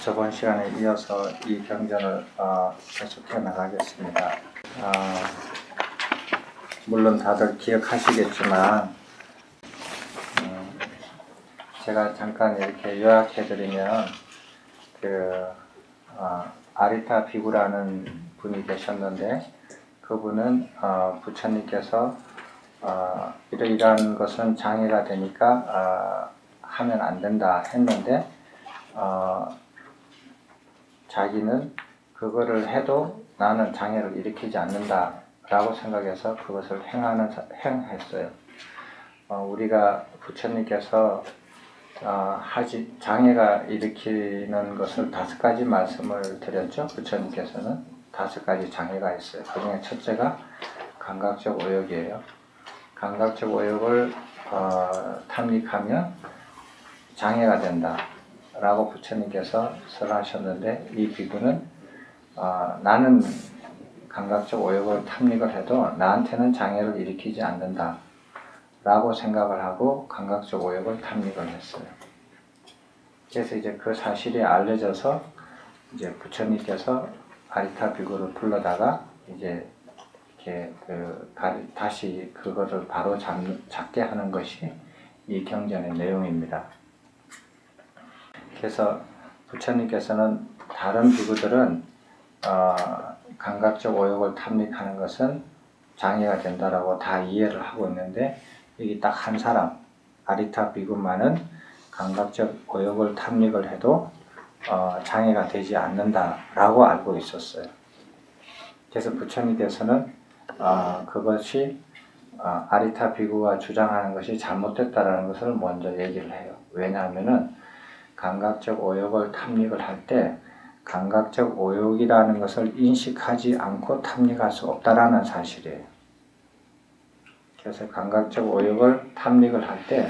저번 시간에 이어서 이 경전을 계속해 나가겠습니다. 물론 다들 기억하시겠지만 제가 잠깐 이렇게 요약해드리면 아리타 비구라는 분이 계셨는데 그분은 부처님께서 이러이러한 것은 장애가 되니까 하면 안 된다 했는데 자기는 그거를 해도 나는 장애를 일으키지 않는다 라고 생각해서 그것을 행했어요. 우리가 부처님께서 장애가 일으키는 것을 5가지 말씀을 드렸죠. 부처님께서는 5가지 장애가 있어요. 그 중에 첫째가 감각적 오욕이에요. 감각적 오욕을 탐닉하면 장애가 된다 라고 부처님께서 설하셨는데, 이 비구는 나는 감각적 오욕을 탐닉을 해도 나한테는 장애를 일으키지 않는다 라고 생각을 하고 감각적 오욕을 탐닉을 했어요. 그래서 이제 그 사실이 알려져서 이제 부처님께서 아리타 비구를 불러다가 이제 이렇게 다시 그것을 바로 잡게 하는 것이 이 경전의 내용입니다. 그래서 부처님께서는 다른 비구들은 감각적 오욕을 탐닉하는 것은 장애가 된다라고 다 이해를 하고 있는데, 여기 딱 한 사람 아리타 비구만은 감각적 오욕을 탐닉을 해도 장애가 되지 않는다라고 알고 있었어요. 그래서 부처님께서는 그것이 아리타 비구가 주장하는 것이 잘못됐다라는 것을 먼저 얘기를 해요. 왜냐하면은 감각적 오욕을 탐닉을 할 때 감각적 오욕이라는 것을 인식하지 않고 탐닉할 수 없다라는 사실이에요. 그래서 감각적 오욕을 탐닉을 할 때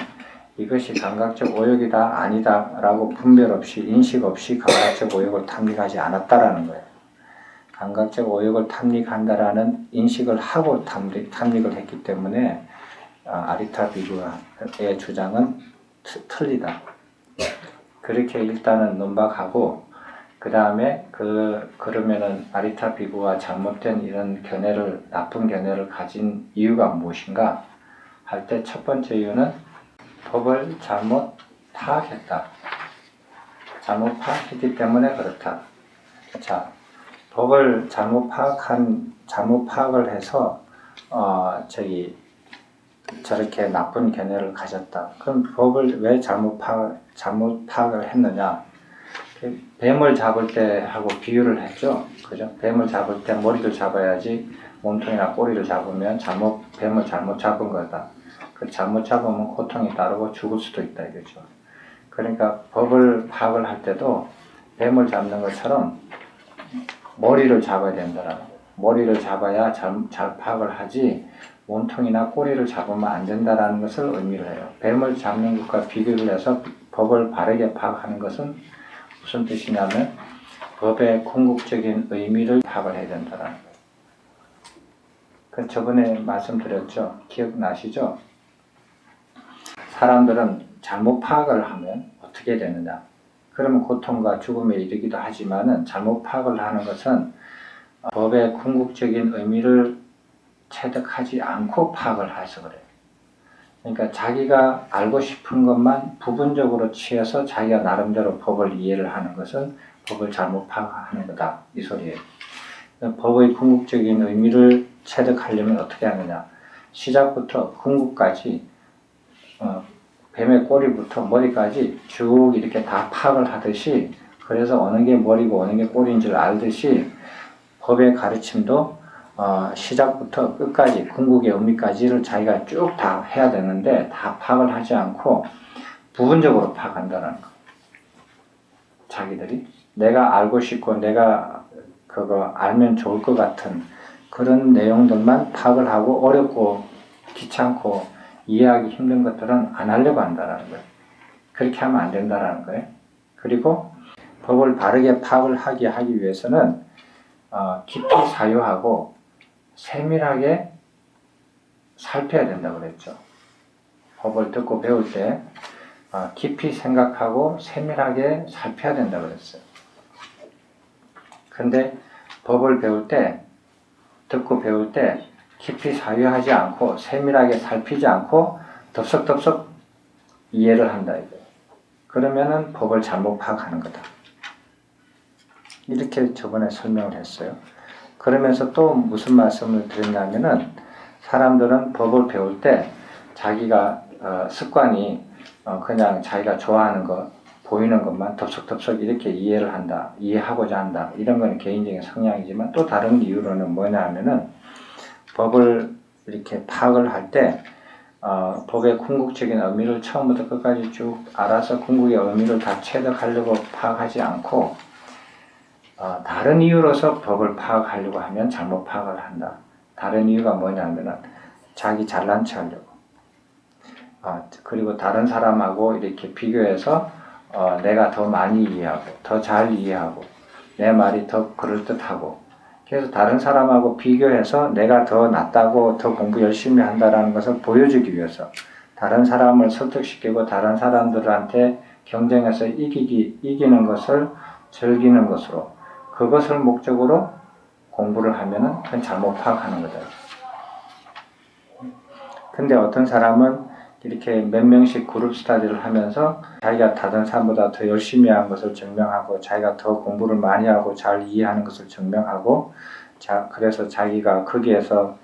이것이 감각적 오욕이다 아니다 라고 분별 없이 인식 없이 감각적 오욕을 탐닉하지 않았다라는 거예요. 감각적 오욕을 탐닉한다라는 인식을 하고 탐닉을 했기 때문에 아리타 비구의 주장은 틀리다. 그렇게 일단은 논박하고, 그 다음에 그러면은 아리타 비구가 잘못된 이런 나쁜 견해를 가진 이유가 무엇인가 할 때 첫 번째 이유는 법을 잘못 파악했다. 잘못 파악했기 때문에 그렇다. 자, 법을 잘못 파악을 해서 저렇게 나쁜 견해를 가졌다. 그럼 법을 왜 잘못 파악을 했느냐? 뱀을 잡을 때 하고 비유를 했죠. 그죠? 뱀을 잡을 때 머리를 잡아야지 몸통이나 꼬리를 잡으면 뱀을 잘못 잡은 거다. 그 잘못 잡으면 고통이 따르고 죽을 수도 있다 이거죠. 그러니까 법을 파악을 할 때도 뱀을 잡는 것처럼 머리를 잡아야 된다. 머리를 잡아야 잘 파악을 하지 몸통이나 꼬리를 잡으면 안 된다라는 것을 의미를 해요. 뱀을 잡는 것과 비교를 해서 법을 바르게 파악하는 것은 무슨 뜻이냐면 법의 궁극적인 의미를 파악을 해야 된다는 거예요. 그 저번에 말씀드렸죠. 기억나시죠? 사람들은 잘못 파악을 하면 어떻게 되느냐? 그러면 고통과 죽음에 이르기도 하지만은 잘못 파악을 하는 것은 법의 궁극적인 의미를 체득하지 않고 파악을 해서 그래요. 그러니까 자기가 알고 싶은 것만 부분적으로 취해서 자기가 나름대로 법을 이해를 하는 것은 법을 잘못 파악하는 거다 이 소리예요. 법의 궁극적인 의미를 체득하려면 어떻게 하느냐? 시작부터 궁극까지 뱀의 꼬리부터 머리까지 쭉 이렇게 다 파악을 하듯이, 그래서 어느 게 머리고 어느 게 꼬리인 줄 알듯이 법의 가르침도 시작부터 끝까지 궁극의 의미까지를 자기가 쭉 다 해야 되는데 다 파악을 하지 않고 부분적으로 파악한다는 거. 자기들이 내가 알고 싶고 내가 그거 알면 좋을 것 같은 그런 내용들만 파악을 하고 어렵고 귀찮고 이해하기 힘든 것들은 안 하려고 한다는 거예요. 그렇게 하면 안 된다는 거예요. 그리고 법을 바르게 파악을 하기 위해서는 깊이 사유하고 세밀하게 살펴야 된다고 그랬죠. 법을 듣고 배울 때 깊이 생각하고 세밀하게 살펴야 된다고 그랬어요. 근데 법을 배울 때, 듣고 배울 때 깊이 사유하지 않고 세밀하게 살피지 않고 덥석덥석 이해를 한다 이거예요. 그러면은 법을 잘못 파악하는 거다. 이렇게 저번에 설명을 했어요. 그러면서 또 무슨 말씀을 드렸냐면은 사람들은 법을 배울 때 자기가 습관이 그냥 자기가 좋아하는 것, 보이는 것만 덥석덥석 이렇게 이해를 한다, 이해하고자 한다. 이런 건 개인적인 성향이지만 또 다른 이유로는 뭐냐 하면은 법을 이렇게 파악을 할 때 법의 궁극적인 의미를 처음부터 끝까지 쭉 알아서 궁극의 의미를 다 체득하려고 파악하지 않고 다른 이유로서 법을 파악하려고 하면 잘못 파악을 한다. 다른 이유가 뭐냐면은 자기 잘난 체 하려고. 그리고 다른 사람하고 이렇게 비교해서 내가 더 많이 이해하고 더 잘 이해하고 내 말이 더 그럴듯하고 그래서 다른 사람하고 비교해서 내가 더 낫다고 더 공부 열심히 한다라는 것을 보여주기 위해서 다른 사람을 설득시키고 다른 사람들한테 경쟁해서 이기는 것을 즐기는 것으로 그것을 목적으로 공부를 하면은 그건 잘못 파악하는 거다. 근데 어떤 사람은 이렇게 몇 명씩 그룹 스터디를 하면서 자기가 다른 사람보다 더 열심히 한 것을 증명하고 자기가 더 공부를 많이 하고 잘 이해하는 것을 증명하고 그래서 자기가 거기에서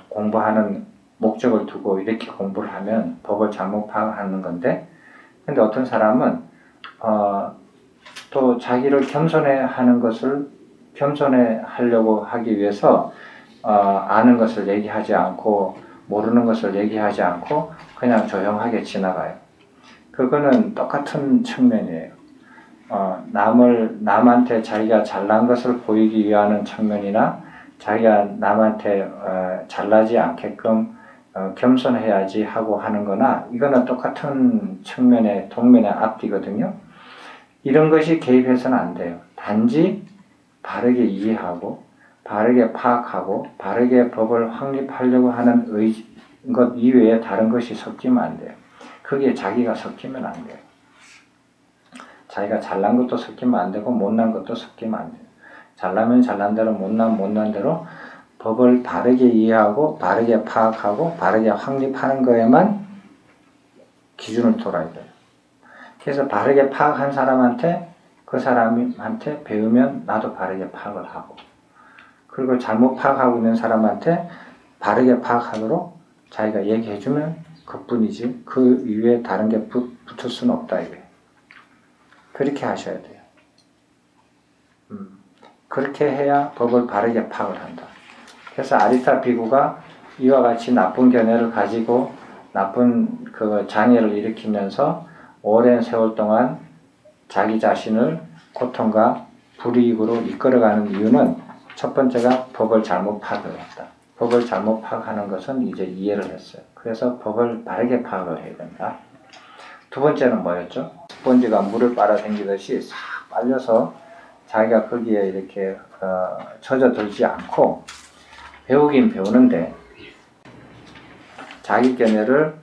공부하는 목적을 두고 이렇게 공부를 하면 법을 잘못 파악하는 건데 근데 어떤 사람은 또 자기를 겸손해 하려고 하기 위해서 아는 것을 얘기하지 않고 모르는 것을 얘기하지 않고 그냥 조용하게 지나가요. 그거는 똑같은 측면이에요. 남한테 자기가 잘난 것을 보이기 위한 측면이나 자기가 남한테 잘나지 않게끔 겸손해야지 하고 하는 거나 이거는 똑같은 측면의 동면의 앞뒤거든요. 이런 것이 개입해서는 안 돼요. 단지 바르게 이해하고 바르게 파악하고 바르게 법을 확립하려고 하는 것 이외에 다른 것이 섞이면 안 돼요. 그게 자기가 섞이면 안 돼요. 자기가 잘난 것도 섞이면 안 되고 못난 것도 섞이면 안 돼요. 잘나면 잘난 대로 못나면 못난 대로 법을 바르게 이해하고 바르게 파악하고 바르게 확립하는 거에만 기준을 둬야 돼요. 그래서 바르게 파악한 사람한테 그 사람한테 배우면 나도 바르게 파악을 하고 그리고 잘못 파악하고 있는 사람한테 바르게 파악하도록 자기가 얘기해주면 그뿐이지 그 이외에 다른 게 붙을 수는 없다 이거예요. 그렇게 하셔야 돼요. 그렇게 해야 법을 바르게 파악을 한다. 그래서 아리타 비구가 이와 같이 나쁜 견해를 가지고 나쁜 그 장애를 일으키면서 오랜 세월 동안 자기 자신을 고통과 불이익으로 이끌어가는 이유는 첫 번째가 법을 잘못 파악을 했다. 법을 잘못 파악하는 것은 이제 이해를 했어요. 그래서 법을 바르게 파악을 해야 된다. 두 번째는 뭐였죠? 스펀지가 물을 빨아당기듯이 싹 빨려서 자기가 거기에 이렇게 젖어들지 않고 배우긴 배우는데 자기 견해를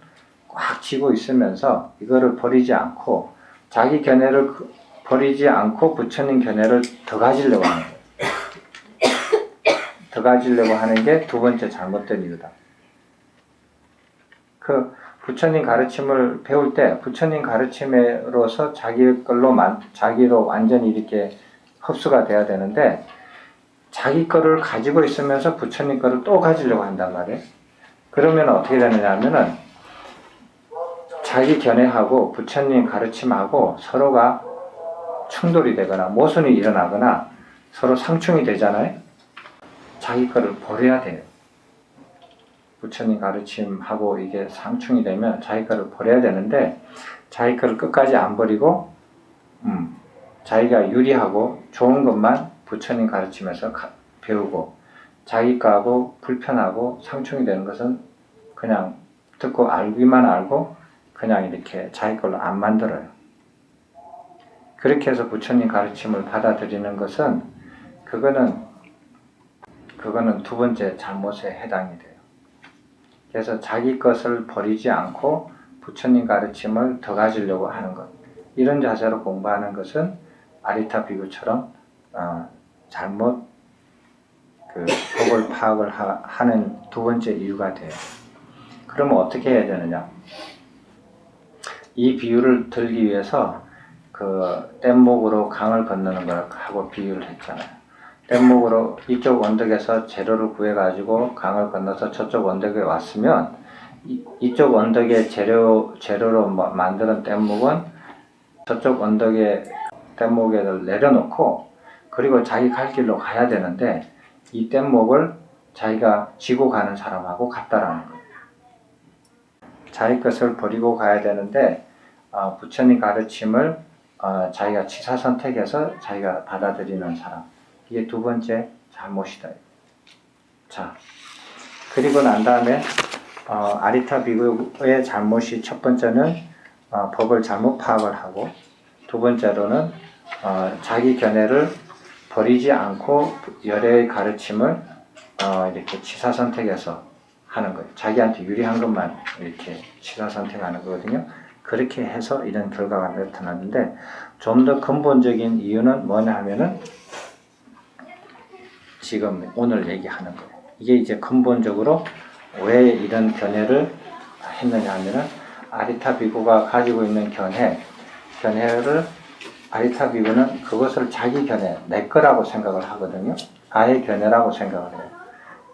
꽉 쥐고 있으면서 이거를 버리지 않고 자기 견해를 버리지 않고 부처님 견해를 더 가지려고 하는 거예요. 더 가지려고 하는 게 두 번째 잘못된 이유다. 그 부처님 가르침을 배울 때 부처님 가르침으로서 자기로 완전히 이렇게 흡수가 돼야 되는데 자기 거를 가지고 있으면서 부처님 거를 또 가지려고 한단 말이에요. 그러면 어떻게 되느냐 하면은 자기 견해하고 부처님 가르침하고 서로가 충돌이 되거나 모순이 일어나거나 서로 상충이 되잖아요. 자기 거를 버려야 돼요. 부처님 가르침하고 이게 상충이 되면 자기 거를 버려야 되는데 자기 거를 끝까지 안 버리고 자기가 유리하고 좋은 것만 부처님 가르침에서 배우고 자기 거하고 불편하고 상충이 되는 것은 그냥 듣고 알기만 알고 그냥 이렇게 자기 걸로 안 만들어요. 그렇게 해서 부처님 가르침을 받아들이는 것은 그거는 두 번째 잘못에 해당이 돼요. 그래서 자기 것을 버리지 않고 부처님 가르침을 더 가지려고 하는 것. 이런 자세로 공부하는 것은 아리타 비구처럼 잘못 그 법을 파악을 하는 두 번째 이유가 돼요. 그러면 어떻게 해야 되느냐? 이 비유를 들기 위해서 그 뗏목으로 강을 건너는 걸 하고 비유를 했잖아요. 뗏목으로 이쪽 언덕에서 재료를 구해가지고 강을 건너서 저쪽 언덕에 왔으면 이쪽 언덕에 재료로 만드는 뗏목은 저쪽 언덕에 뗏목에 내려놓고 그리고 자기 갈 길로 가야 되는데 이 뗏목을 자기가 지고 가는 사람하고 같다라는 거예요. 자기 것을 버리고 가야 되는데 부처님 가르침을 자기가 취사선택해서 자기가 받아들이는 사람. 이게 두 번째 잘못이다. 자, 그리고 난 다음에 아리타 비구의 잘못이 첫 번째는 법을 잘못 파악을 하고 두 번째로는 자기 견해를 버리지 않고 열애의 가르침을 이렇게 취사선택해서 하는 거예요. 자기한테 유리한 것만 이렇게 취사선택하는 거거든요. 그렇게 해서 이런 결과가 나타났는데 좀 더 근본적인 이유는 뭐냐 하면은 지금 오늘 얘기하는 거예요. 이게 이제 근본적으로 왜 이런 견해를 했느냐 하면은 아리타 비구가 가지고 있는 견해를 아리타 비구는 그것을 자기 견해, 내 거라고 생각을 하거든요. 나의 견해라고 생각을 해요.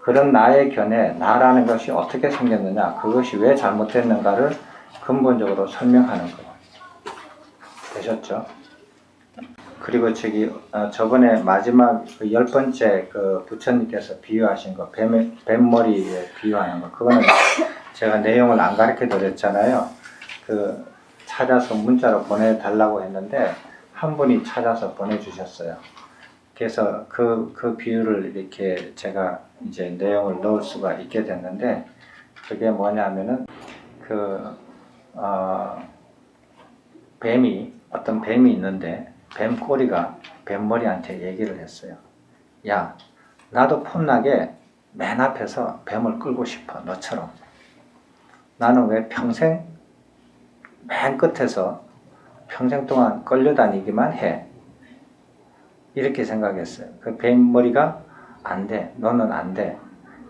그런 나의 견해, 나라는 것이 어떻게 생겼느냐, 그것이 왜 잘못됐는가를 근본적으로 설명하는 거예요. 되셨죠? 그리고 저번에 마지막 그 10번째 그 부처님께서 비유하신 거, 뱀머리에 비유하는 거, 그거는 제가 내용을 안 가르쳐 드렸잖아요. 그 찾아서 문자로 보내달라고 했는데 한 분이 찾아서 보내주셨어요. 그래서 그 비유를 이렇게 제가 이제 내용을 넣을 수가 있게 됐는데 그게 뭐냐면은 어떤 뱀이 있는데 뱀 꼬리가 뱀머리한테 얘기를 했어요. 야, 나도 폼나게 맨 앞에서 뱀을 끌고 싶어, 너처럼. 나는 왜 평생 맨 끝에서 평생 동안 끌려다니기만 해? 이렇게 생각했어요. 그 뱀머리가 안 돼, 너는 안 돼.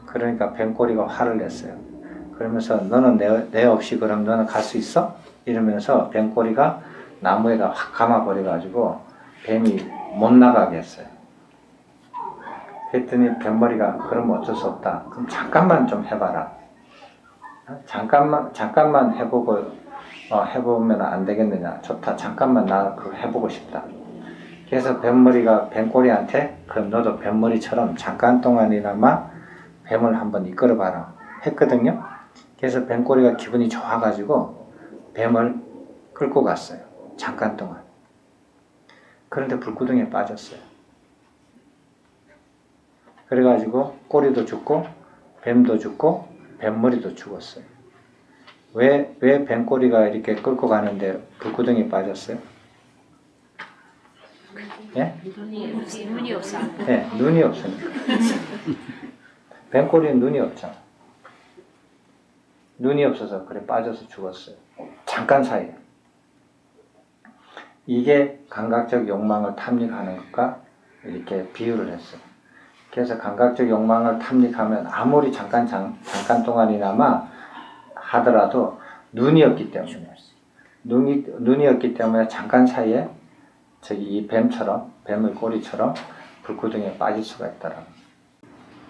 그러니까 뱀꼬리가 화를 냈어요. 그러면서 너는 내 없이 그럼 너는 갈 수 있어? 이러면서 뱀꼬리가 나무에다 확 감아버려가지고 뱀이 못 나가게 했어요. 그랬더니 뱀머리가 그럼 어쩔 수 없다. 그럼 잠깐만 좀 해봐라. 잠깐만 해보고 해보면 안 되겠느냐. 좋다. 잠깐만 나 그거 해보고 싶다. 그래서 뱀머리가 뱀꼬리한테 그럼 너도 뱀머리처럼 잠깐 동안이나마 뱀을 한번 이끌어봐라 했거든요. 그래서 뱀꼬리가 기분이 좋아가지고 뱀을 끌고 갔어요. 잠깐 동안. 그런데 불구덩이에 빠졌어요. 그래가지고 꼬리도 죽고 뱀도 죽고 뱀머리도 죽었어요. 왜 뱀꼬리가 이렇게 끌고 가는데 불구덩이에 빠졌어요? 예? 눈이 없어. 네, 눈이 없으니까. 뱀꼬리는 눈이 없잖아. 눈이 없어서 그래 빠져서 죽었어요. 잠깐 사이에. 이게 감각적 욕망을 탐닉하는 것과 이렇게 비유를 했어요. 그래서 감각적 욕망을 탐닉하면 아무리 잠깐 동안이나마 하더라도 눈이 없기 때문에 눈이 없기 때문에 잠깐 사이에 이 뱀의 꼬리처럼 불구덩이에 빠질 수가 있다라는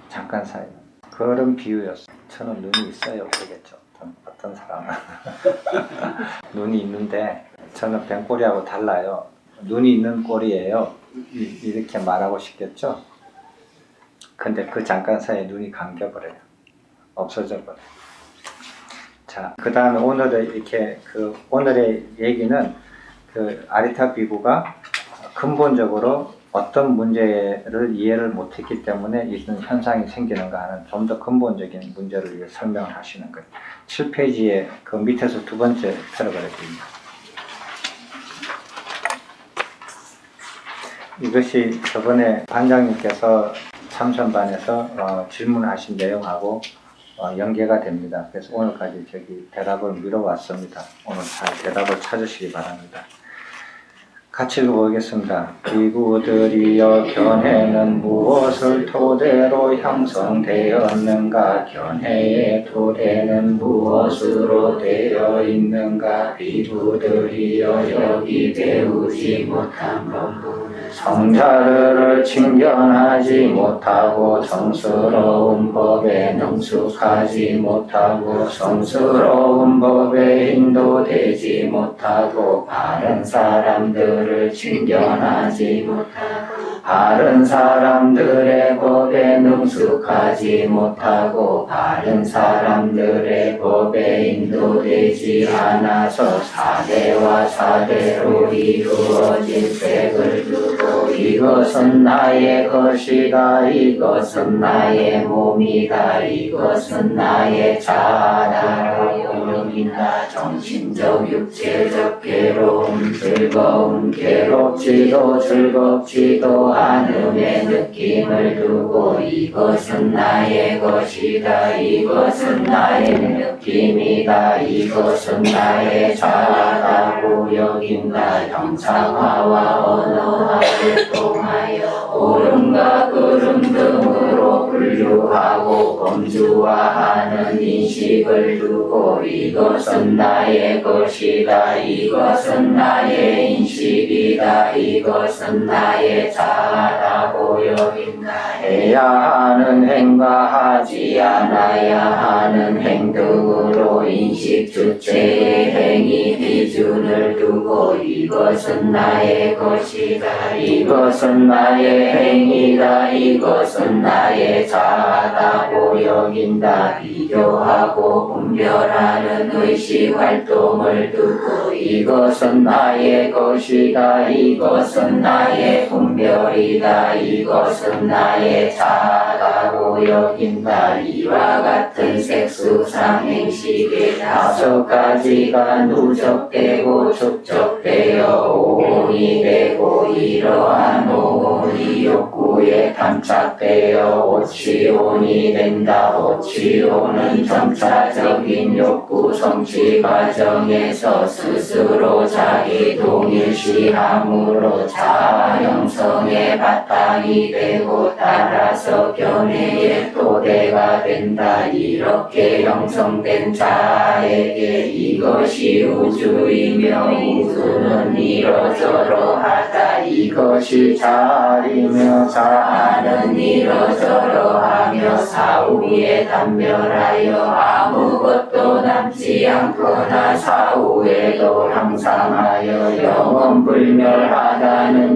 잠깐 사이에 그런 비유였어요. 저는 눈이 있어요 그러겠죠. 어떤 사람은 눈이 있는데 저는 뱀꼬리하고 달라요. 눈이 있는 꼬리예요. 이렇게 말하고 싶겠죠. 근데 그 잠깐 사이에 눈이 감겨버려요. 없어져 버려요. 자, 그 다음에 오늘의 얘기는 그 아리타 비구가 근본적으로 어떤 문제를 이해를 못했기 때문에 이런 현상이 생기는가 하는 좀 더 근본적인 문제를 설명을 하시는 거예요. 7페이지에 그 밑에서 두 번째 패러그래프입니다. 이것이 저번에 반장님께서 참선반에서 질문하신 내용하고 연계가 됩니다. 그래서 오늘까지 대답을 미뤄왔습니다. 오늘 잘 대답을 찾으시기 바랍니다. 같이 읽어보겠습니다. 비구들이여 견해는 무엇을 토대로 형성되었는가? 견해의 토대는 무엇으로 되어 있는가? 비구들이여 여기 배우지 못한 법문을 성자들을 칭견하지 못하고 성스러운 법에 능숙하지 못하고 성스러운 법에 인도되지 못하고 바른 사람들을 칭견하지 못하고 바른 사람들의 법에 능숙하지 못하고 바른 사람들의 법에 인도되지 않아서 사대와 사대로 이루어진 색을 두고 이것은 나의 것이다, 이것은 나의 몸이다, 이것은 나의 자아라고 여긴다. 정신적 육체적 괴로움 즐거움 괴롭지도 즐겁지도 않음의 느낌을 두고 이것은 나의 것이다, 이것은 나의 느낌이다, 이것은 나의 자아라고 여긴다. 형상화와 언어화를 통하여 옳음과 그름 등으로 분류하고 범주화하는 인식을 두고 이것은 나의 것이다, 이것은 나의 인식이다, 이것은 나의 자아라고 여긴다. 해야 하는 행과 하지 않아야 하는 행 등으로 인식 주체의 행위 기준을 두고 이것은 나의 것이다, 이것은 나의 행위다, 이것은 나의 자아라고 여긴다. 비교하고 분별하는 의식 활동을 두고 이것은 나의 것이다, 이것은 나의 분별이다, 이것은 나의 자아라고 여긴다. 이와 같은 색수상 행식의 5가지가 누적되고 축적되어 오온이 되고 이러한 오온이 욕구에 담착되어 오치온이 된다. 오치온은 점차적인 욕구 성취 과정에서 스스로 자기 동일시함으로 자아 형성의 바탕이 되고 따라서 견해의 토대가 된다. 이렇게 형성된 자아에게 이것이 우주이며 우주는 이러저러하다. 이것이 자아이며 자아는 이러저러하며 사후에 단멸하여 아무것도 남지 않거나 사후에도 항상하여 영원불멸하다는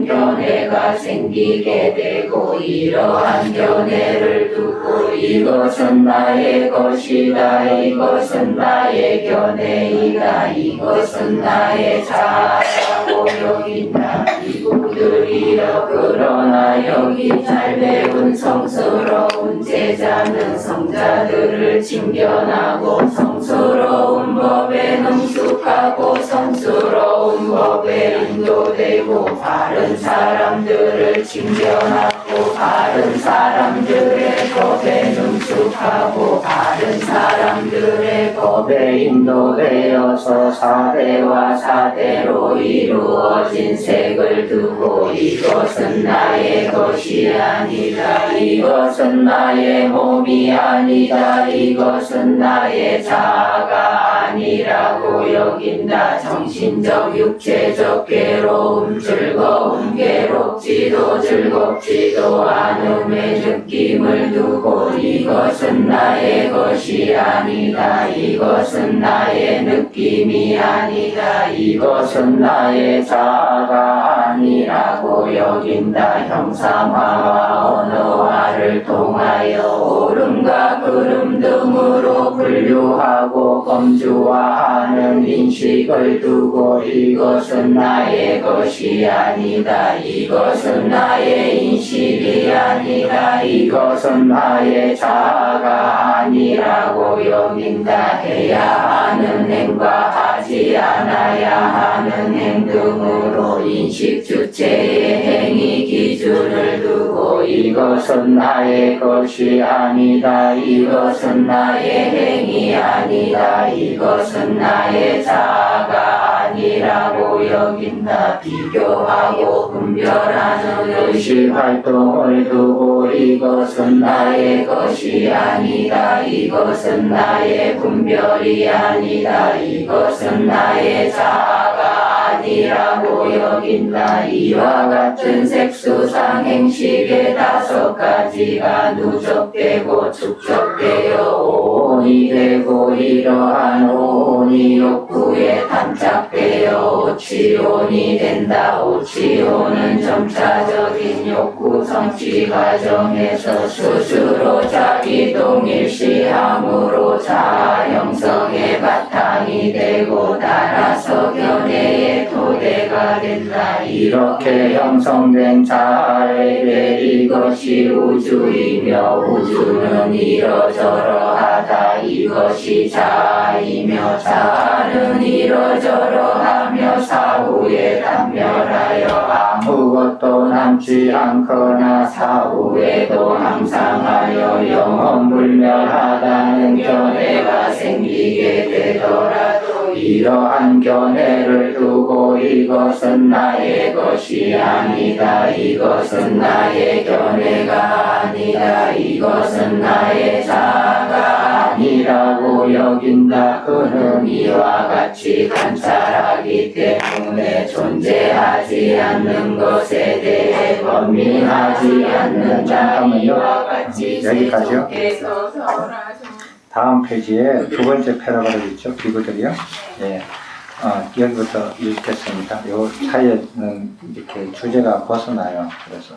견해가 생기게 되고 이러한 견해를 두고 이것은 나의 것이다, 이것은 나의 견해이다, 이것은 나의 자아라고 여긴다. 이구들이여 그러나 여기 잘 배운 성스러운 제자는 성자들을 칭견하고 성스러운 법에 능숙하고 성스러운 법에 인도되고 바른 사람들을 칭견하고 바른 사람들의 법에 능숙하고 바른 사람들의 법에 인도되어서 사대와 사대로 이루어진 색을 두고 이것은 나의 것이 아니다, 이것은 나의 몸이 아니다, 이것은 나의 자아가 아니라고 여긴다. 정신적 육체적 괴로움 즐거움 괴롭지도 즐겁지도 않음의 느낌을 두고 이것은 나의 것이 아니다, 이것은 나의 느낌이 아니다, 이것은 나의 자아가 아니라고 여긴다. 형상화와 언어화를 통하여 옳음과 그름 등으로 분류하고 범주화하는 인식을 두고 이것은 나의 것이 아니다, 이것은 나의 인식이 아니다, 이것은 나의 자아가 아니라고 여긴다. 해야 하는 행과 하지 않아야 하는 행 등으로 인식 주체의 행위 기준을 두고 이것은 나의 것이 아니다, 이것은 나의 행위 아니다, 이것은 나의 자아가 아니라 아니라고 여긴다. 비교하고 분별하는 의식활동을 두고 이것은 나의 것이 아니다. 이것은 나의 분별이 아니다. 이것은 나의 자아가 아니라고 여긴다. 이와 같은 색수상 행식의 5가지가 누적되고 축적되어 오온이 되고 이러한 오온이 욕구에 담착되어 오치온이 된다. 오치온은 점차적인 욕구 성취 과정에서 스스로 자기 동일시함으로 자아 형성의 바탕이 되고 따라서 견해의 토대가 된다. 이렇게 형성된 자아에게 이것이 우주이며 우주는 이러저러하다. 이것이 자아이며 자아는 이러저러하며 사후에 단멸하여 아무것도 남지 않거나 사후에도 항상하여 영원불멸하다는 견해가 생기게 되더라도 이러한 견해를 두고 이것은 나의 것이 아니다. 이것은 나의 견해가 아니다. 이것은 나의 자아가 아니라고 여긴다. 그는 이와 같이 관찰하기 때문에 존재하지 않는 것에 대해 범민하지 않는다. 이와 같이 여기까지요. 다음 페이지에 2번째 패러그래프 있죠? 비구들이요. 예. 여기부터 읽겠습니다. 요 사이에는 이렇게 주제가 벗어나요. 그래서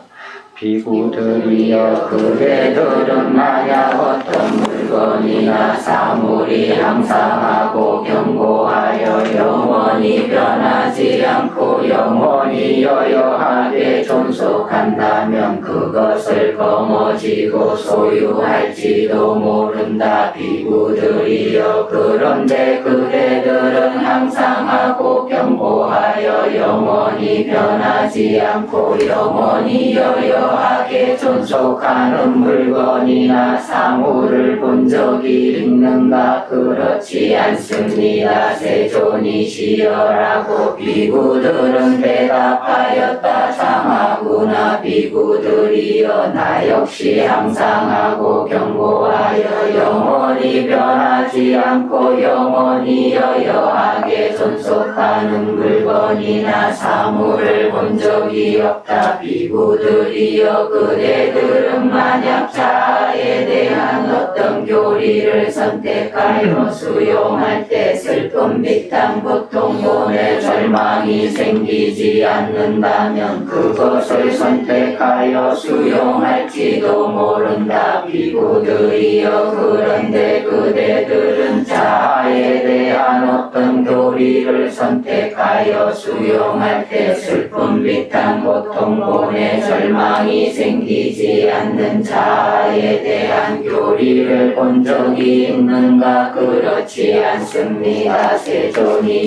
비구들이여 그대들은 만약 어떤 물건이나 사물이 항상하고 견고하여 영원히 변하지 않고 영원히 여여하게 존속한다면 그것을 거머쥐고 소유할지도 모른다. 비구들이여 그런데 그대들은 항상하고 견고하여 영원히 변하지 않고 영원히 여여하게 존속하는 물건이나 사물을 본 적이 있는가? 그렇지 않습니다. 세존이시여라고 비구들은 대답하였다. 장하구나. 비구들이여 나 역시 항상하고 견고하여 영원히 변하지 않고 영원히 여여하게 존속하는 물건이나 사물을 본 적이 없다. 비구들이여 그대들은 만약 자아에 대한 어떤 교리를 선택하여 수용할 때 슬픔, 비탄, 고통, 고뇌, 절망이 생기지 않는다면 그것을 선택하여 수용할지도 모른다. 비구들이여 그런데 그대들은 자아에 대한 어떤 교리를 선택하여 수용할 때 슬픔, 비탄, 고통, 고뇌, 절망이 생기지 않는 자아에 대한 교리를 본 적이 있는가? 그렇지 않습니다.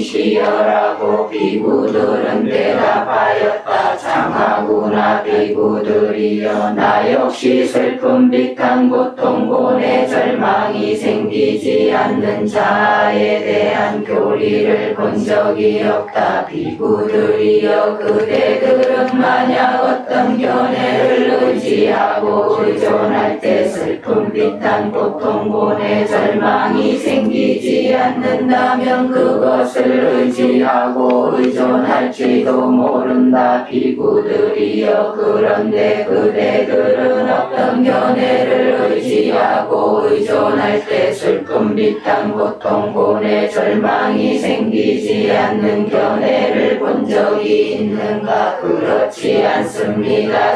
세존이시여라고 비구들은 대답하였다. 장하구나. 비구들이여 나 역시 슬픔, 비탄, 고통, 고뇌, 절망이 생기지 않는 자아에 대한 교리를 본 적이 없다. 비구들이여 그대들은 만약 어떤 견해를 의지하고 의존할 때 슬픔, 비탄, 고통, 고뇌, 절망이 생기지 않는다면 그것을 의지하고 의존할지도 모른다. 비구들이여 그런데 그대들은 어떤 견해를 의지하고 의존할 때 슬픔, 비탄, 고통, 고뇌, 절망이 생기지 않는 견해를 본 적이 있는가? 그렇지 않습니다.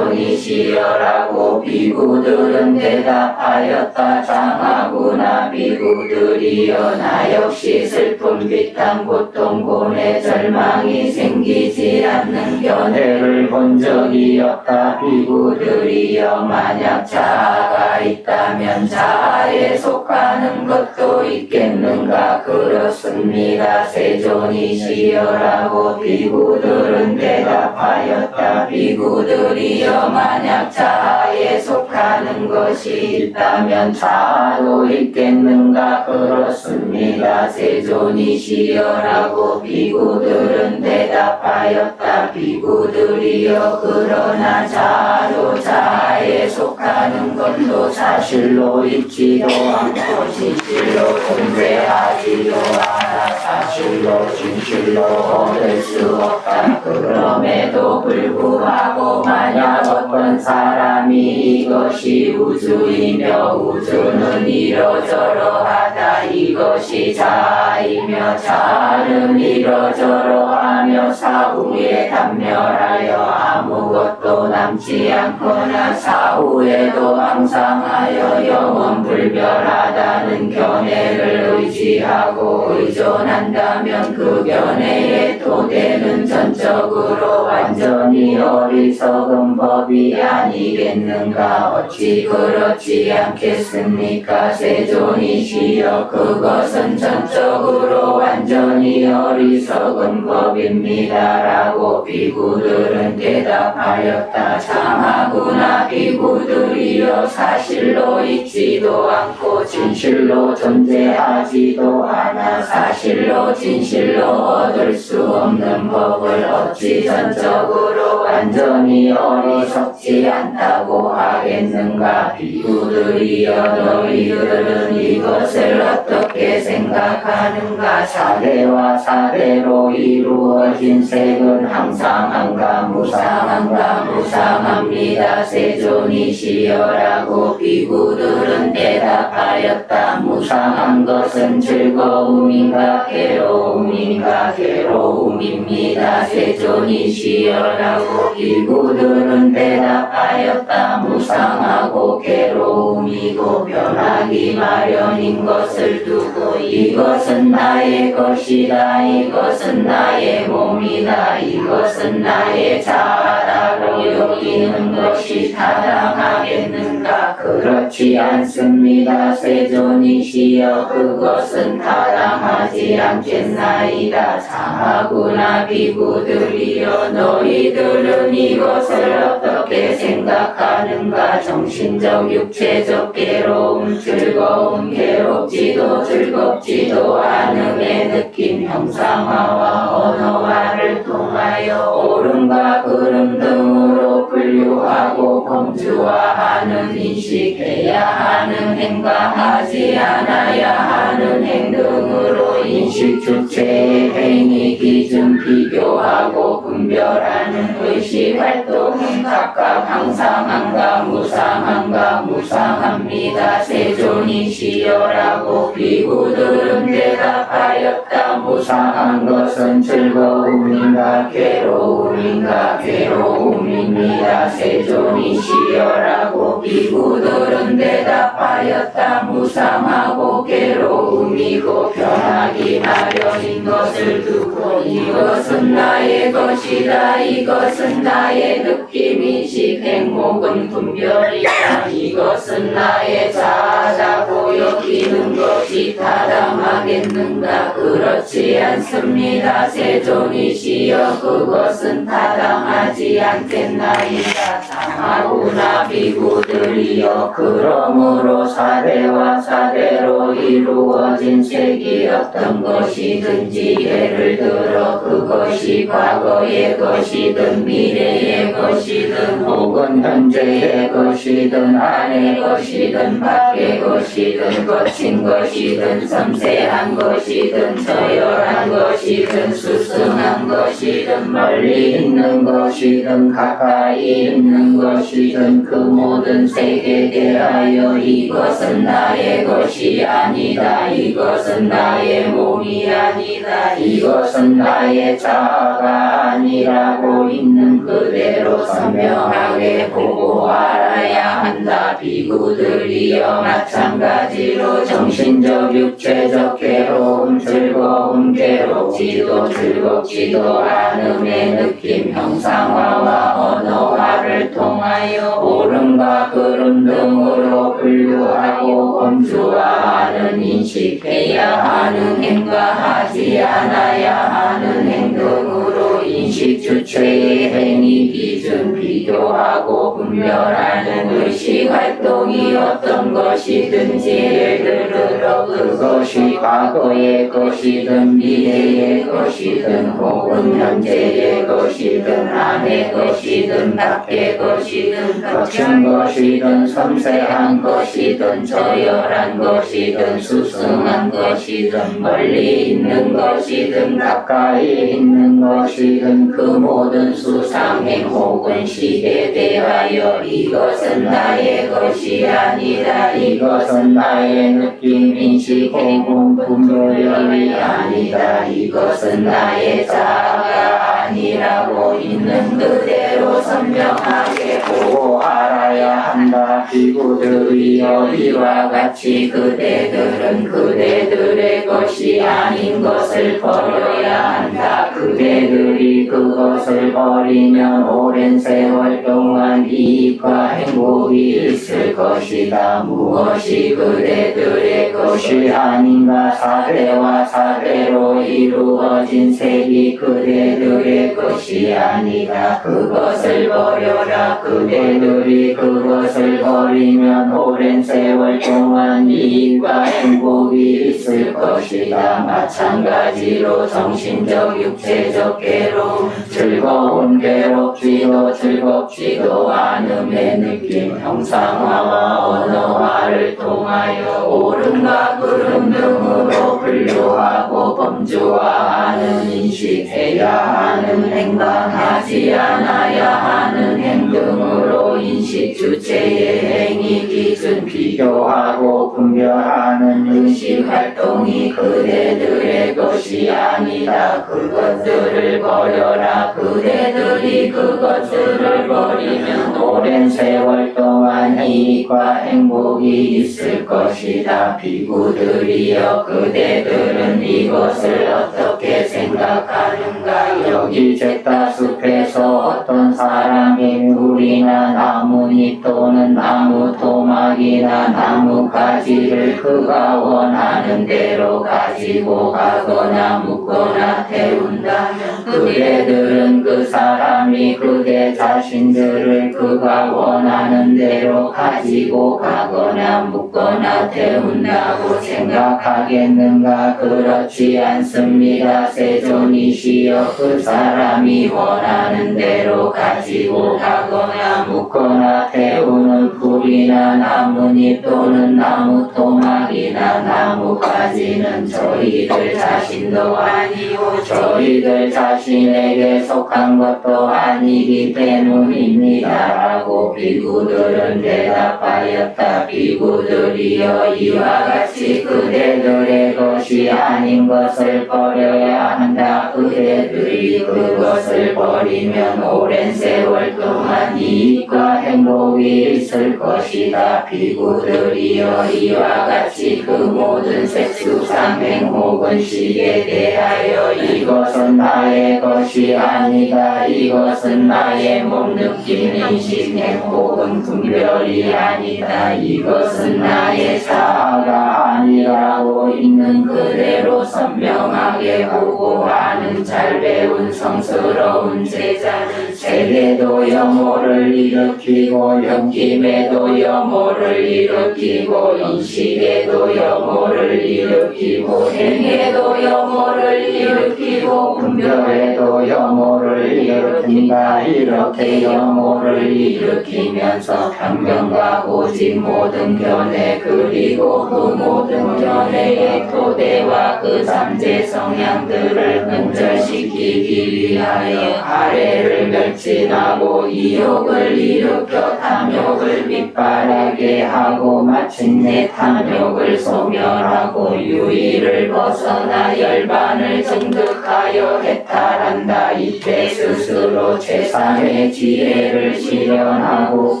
세존이시여라고 비구들은 대답하였다. 장하구나. 비구들이여 나 역시 슬픔, 비탄, 고통, 고뇌, 절망이 생기지 않는 견해를 본 적이 없다. 비구들이여 만약 자아가 있다면 자아에 속하는 것도 있겠는가 그렇습니다. 세존이시여라고 비구들은 대답하였다. 비구들이여 만약 자아에 속하는 것이 있다면 자아도 있겠는가 그렇습니다. 세존이시여라고 비구들은 대답하였다. 비구들이여 그러나 자아도 자아에 속하는 것도 사실로 있지도 않고 진실로 존재하지도 않아 사실로 진실로 얻을 수 없다. 그럼에도 불구하고 만약 어떤 사람이 이것이 우주이며 우주는 이러저러하다 이것이 자아이며 자아는 이러저러하며 사후에 단멸하여 아무것도 남지 않거나 사후에도 항상하여 영원불멸하다는 견해를 의지하고 의존한다면 그 견해의 토대는 전적으로 완전히 어리석은 법이 아니겠는가. 어찌 그렇지 않겠습니까? 세존이시여 그것은 전적으로 완전히 어리석은 법입니다 라고 비구들은 대답하였다. 장하구나 비구들이여 사실로 있지도 않고 진실로 존재하지도 않아 사실로 진실로 얻을 수 없는 법을 어찌 전적으로 완전히 어리석지 않다고 하겠는가. 비구들이여 너희들은 이것을 어떻게 생각하는가. 사대와 사대로 이루어진 색은 항상한가 무상한가. 무상합니다. 세존이시여라고 비구들은 대답하였다. 무상한 것은 즐거움인가 괴로움인가. 괴로움입니다. 세존이시여라고 비구들은 대답하였다. 무상하고 괴로움이고 변하기 마련인 것을 두고 이것은 나의 것이다 이것은 나의 몸이다 이것은 나의 자아라고 여기는 것이 타당하겠는가. 그렇지 않습니다. 세존이시여 그것은 타당하지 않겠나이다. 장하구나 비구들이여 너희들은 이것을 어떻게 생각하는가. 정신적 육체적 괴로움 즐거움 괴롭지도 즐겁지도 않음의 느낌 형상화와 언어화를 통하여 옳음과 그름 등으로 분류하고 범주화하는 인식해야 하는 행과 하지 않아야 하는 행 등으로 인식 주체의 행위 기준 비교하고 분별하는 의식 활동은 각각 항상한가 무상한가. 무상합니다. 세존이시여라고 비구들은 대답하였다. 무상한 것은 즐거움인가 괴로움인가. 괴로움입니다. 세존이시여라고 비구들은 대답하였다. 무상하고 괴로움이고 변하기 마련인 것을 두고 이것은 나의 것이다 이것은 나의 느낌인식 행복은 분별이다 이것은 나의 자아라고 여기는 것이 타당하겠는가. 그렇지 않습니다. 세존이시여 그것은 타당하지 않겠나이다. 장하구나 비구들이여 그러므로 사대와 사대로 이루어진 색이 어떤 것이든지 예를 들어 그것이 과거의 것이든 미래의 것이든 혹은 현재의 것이든 안의 것이든 밖의 것이든 거친 것이든 섬세한 것이든 저열한 것이든 수승한 것이든 멀리 있는 것이든 가까이 있는 것이든 그 모든 색에 대하여 이것은 나의 것이 아니다 이것은 나의 몸이 아니다 이것은 나의 자아가 아니라고 있는 그대로 선명하게 보고 알아야 한다. 비구들이여 마찬가지로 정신적 육체적 괴로움 즐거움 괴롭지도 즐겁지도 않음의 느낌 형상화와 언어화를 통하여 옳음과 그름 등으로 분류하고 범주화하는 인식해야 하는 행과 하지 않아야 하는 행동으로 인식 주체의 행위 기준 비교하고 분별하는 의식 활동이 어떤 것이든지 예를 들어 그것이 과거의 것이든 미래의 것이든 혹은 현재의 것이든 안의 것이든 밖의 것이든 거친 것이든 섬세한 것이든 저열한 것이든 수승한 것이든 멀리 있는 것이든 가까이 있는 것이든 그 모든 수상행 혹은 식에 대하여 이것은 나의 것이 아니다 이것은 나의 느낌 인식 혹은 분별이 아니다 이것은 나의 자아가 아니라고 있는 그대로 선명하게 보고 알아야 한다. 비구들이여 이와 같이 그대들은 그대들의 것이 아닌 것을 버려야 한다. 그대들이 그것을 버리면 오랜 세월 동안 이익과 행복이 있을 것이다. 무엇이 그대들의 것이 아닌가. 사대와 사대로 이루어진 색이 그대들의 것이 아니다. 그것을 버려라. 그대들이 그것을 버리면 오랜 세월 동안 이익과 행복이 있을 것이다. 마찬가지로 정신적 육체적 괴로움 즐거운 괴롭지도 즐겁지도 않음의 느낌 형상화와 언어화를 통하여 옳음과 그름 등으로 분류하고 범주화하는 인식해야 하는 행방하지 않아야 하는 행동으로 인식 주체의 행위 기준 비교하고 분별하는 의식 활동이 그대들의 것이 아니다. 그것들을 버려라. 그대들이 그것들을 버리면 오랜 세월 동안 이익과 행복이 있을 것이다. 비구들이여 그대들은 이것을 어떻게 생각하는가. 여기 잿다숲에서 어떤 사람이 물이나 나뭇잎 또는 나무 토막이나 나무 가지를 그가 원하는 대로 가지고 가거나 묶거나 태운다면 그대들은 그 사람이 그대 자신들을 그가 원하는 대로 가지고 가거나 묶거나 태운다고 생각하겠는가. 그렇지 않습니다. 세존이시여 그 사람이 원하는 대로 가지고 가거나 묶거나 태우는 풀이나 나뭇잎 또는 나무 토막이나 나무 가지는 저희들 자신도 아니고 저희들 자신에게 속한 것도 아니기 때문입니다. 라고 비구들은 대답하였다. 비구들이여 이와 같이 그대들의 것이 아닌 것을 버려야 한다. 그대들이 그것을 버리면 오랜 세월 동안 이익과 행복이 있을 것이다. 비구들이여 이와 같이 그 모든 색수상행 혹은 식에 대하여 이것은 나의 것이 아니다. 이것은 나의 몸 느낌 인식행 혹은 분별이 아니다. 이것은 나의 자아가 아니라고 있는 그대로 선명하게 보고하는 잘 배운 성스러운 제자는 세계도 영호를 일으키고 영김에도 영호를 일으키고 인식에도 영호를 일으키고 행에도 영호를 일으키고 분별에도 영호를 일으킨다. 이렇게 영호를 일으키면서 편견과 고집 모든 견해 그리고 그 모든 견해의 토대와 그 잠재 성향들을 근절시키기 위하여 아래를 멸진하고 이욕을 일으켜 탐욕을 밑바라게 하고 마침내 탐욕을 소멸하고 유의를 벗어나 열반을 증득하여 해탈한다. 이때 스스로 최상의 지혜를 실현하고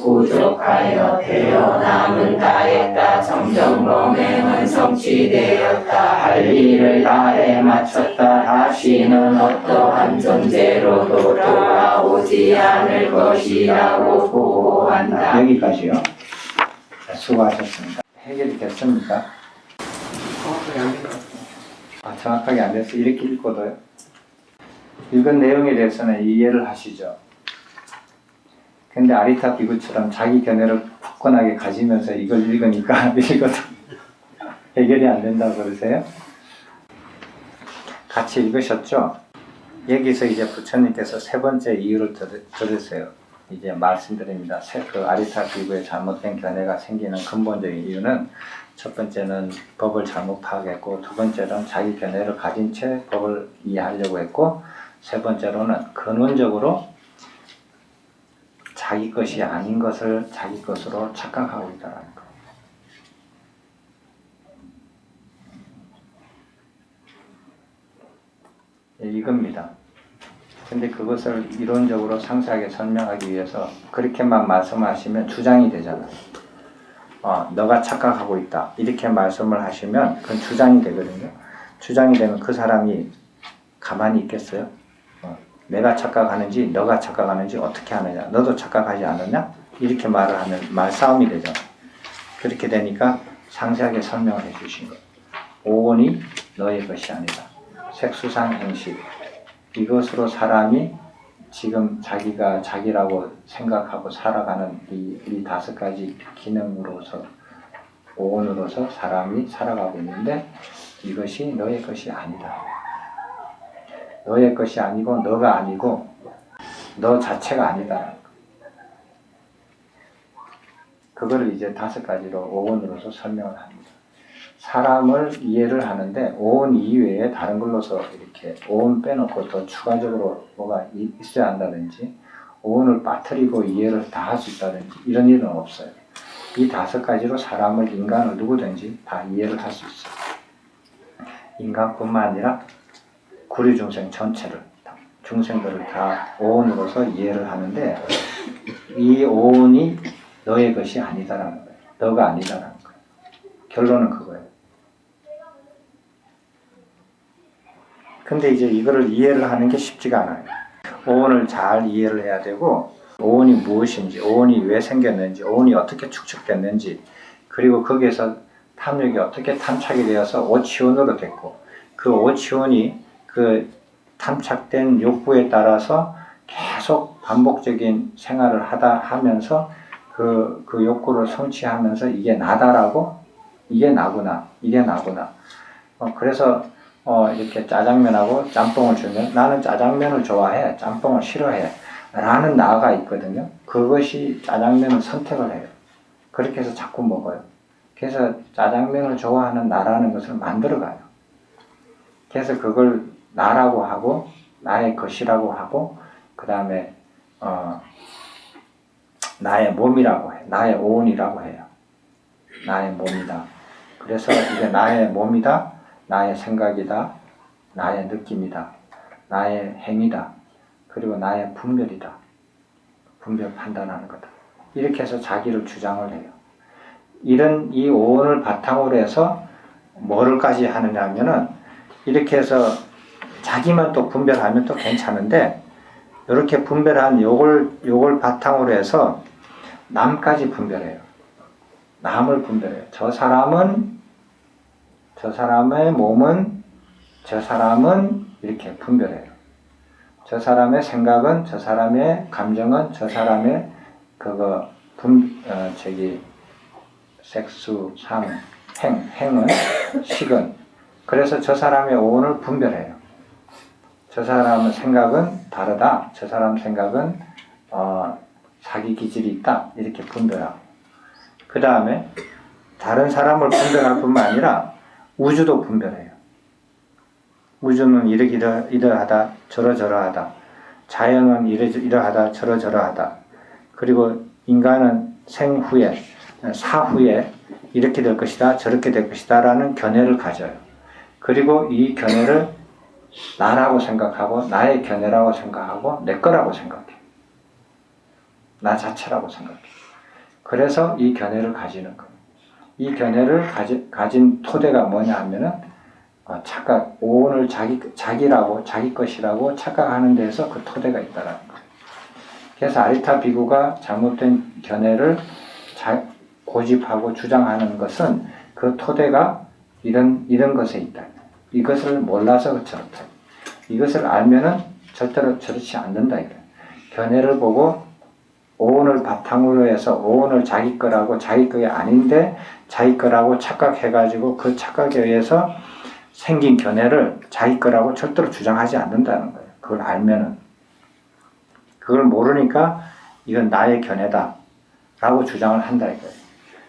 부족하여 태어남은 다했다. 정정범행은 성취되었다. 할 일을 다해 마쳤다. 다시는 어떠한 존재로도 돌아오지 않을 것이라고 보고한다. 여기까지요. 자, 수고하셨습니다. 해결이 됐습니까? 정확하게 안 된 것 같아요. 정확하게 안 돼서 이렇게 읽고도요. 읽은 내용에 대해서는 이해를 하시죠. 근데 아리타 비구처럼 자기 견해를 굳건하게 가지면서 이걸 읽으니까 읽어도 해결이 안 된다고 그러세요? 같이 읽으셨죠? 여기서 이제 부처님께서 세 번째 이유를 들으세요. 이제 말씀드립니다. 그 아리타 비구의 잘못된 견해가 생기는 근본적인 이유는 첫 번째는 법을 잘못 파악했고, 두 번째는 자기 견해를 가진 채 법을 이해하려고 했고, 세 번째로는 근원적으로 자기 것이 아닌 것을 자기 것으로 착각하고 있다는 거. 이겁니다. 근데 그것을 이론적으로 상세하게 설명하기 위해서 그렇게만 말씀하시면 주장이 되잖아요. 너가 착각하고 있다. 이렇게 말씀을 하시면 그건 주장이 되거든요. 주장이 되면 그 사람이 가만히 있겠어요? 내가 착각하는지 너가 착각하는지 어떻게 하느냐. 너도 착각하지 않느냐? 이렇게 말을 하면 말싸움이 되죠. 그렇게 되니까 상세하게 설명을 해 주신 거예요. 오온이 너의 것이 아니다. 색수상 행식. 이것으로 사람이 지금 자기가 자기라고 생각하고 살아가는 이 다섯 가지 기능으로서 오온으로서 사람이 살아가고 있는데 이것이 너의 것이 아니다. 너의 것이 아니고 너가 아니고 너 자체가 아니다. 그걸 이제 다섯 가지로 오온으로서 설명을 합니다. 사람을 이해를 하는데 오온 이외에 다른 걸로서 이렇게 오온 빼놓고 더 추가적으로 뭐가 있어야 한다든지 오온을 빠뜨리고 이해를 다 할 수 있다든지 이런 일은 없어요. 이 다섯 가지로 사람을, 인간을 누구든지 다 이해를 할 수 있어요. 인간뿐만 아니라 구류 중생 전체를, 중생들을 다 오온으로서 이해를 하는데 이 오온이 너의 것이 아니다라는 거예요. 너가 아니다라는 거예요. 결론은 그거예요. 근데 이제 이거를 이해를 하는 게 쉽지가 않아요. 오온을 잘 이해를 해야 되고 오온이 무엇인지, 오온이 왜 생겼는지, 오온이 어떻게 축적됐는지, 그리고 거기에서 탐욕이 어떻게 탐착이 되어서 오치온으로 됐고 그 오치온이 그 탐착된 욕구에 따라서 계속 반복적인 생활을 하면서 그 욕구를 성취하면서 이게 나다라고, 이게 나구나, 이게 나구나. 그래서 이렇게 짜장면하고 짬뽕을 주면 나는 짜장면을 좋아해, 짬뽕을 싫어해 라는 나가 있거든요. 그것이 짜장면을 선택을 해요. 그렇게 해서 자꾸 먹어요. 그래서 짜장면을 좋아하는 나라는 것을 만들어가요. 그래서 그걸 나라고 하고 나의 것이라고 하고 그 다음에 나의 몸이라고 해. 나의 오온이라고 해요. 나의 몸이다. 그래서 이게 나의 몸이다. 나의 생각이다. 나의 느낌이다. 나의 행위다. 그리고 나의 분별이다. 분별 판단하는 거다. 이렇게 해서 자기를 주장을 해요. 이런 이 오온을 바탕으로 해서 뭐를까지 하느냐 하면은 이렇게 해서 자기만 또 분별하면 또 괜찮은데 이렇게 분별한 요걸 바탕으로 해서 남까지 분별해요. 남을 분별해요. 저 사람의 몸은, 저 사람은 이렇게 분별해요. 저 사람의 생각은, 저 사람의 감정은, 저 사람의 색수, 상, 행은, 식은. 그래서 저 사람의 오온을 분별해요. 저 사람의 생각은 다르다. 저 사람 생각은 자기 기질이 있다. 이렇게 분별하고. 그 다음에 다른 사람을 분별할 뿐만 아니라 우주도 분별해요. 우주는 이러하다 저러저러하다. 자연은 이러하다 저러저러하다. 그리고 인간은 생후에 사후에 이렇게 될 것이다 저렇게 될 것이다 라는 견해를 가져요. 그리고 이 견해를 나라고 생각하고 나의 견해라고 생각하고 내 거라고 생각해. 나 자체라고 생각해. 그래서 이 견해를 가지는 거예요. 이 견해를 가진 토대가 뭐냐 하면은 착각, 오온을 자기라고 자기 것이라고 착각하는 데서 그 토대가 있다라는 거예요. 그래서 아리타 비구가 잘못된 견해를 고집하고 주장하는 것은 그 토대가 이런 것에 있다. 이것을 몰라서 저렇다. 이것을 알면은 절대로 저렇지 않는다. 견해를 보고 오온을 바탕으로 해서 오온을 자기 거라고 자기 거가 아닌데 자기 거라고 착각해가지고 그 착각에 의해서 생긴 견해를 자기 거라고 절대로 주장하지 않는다는 거예요. 그걸 알면은. 그걸 모르니까 이건 나의 견해다 라고 주장을 한다 이거예요.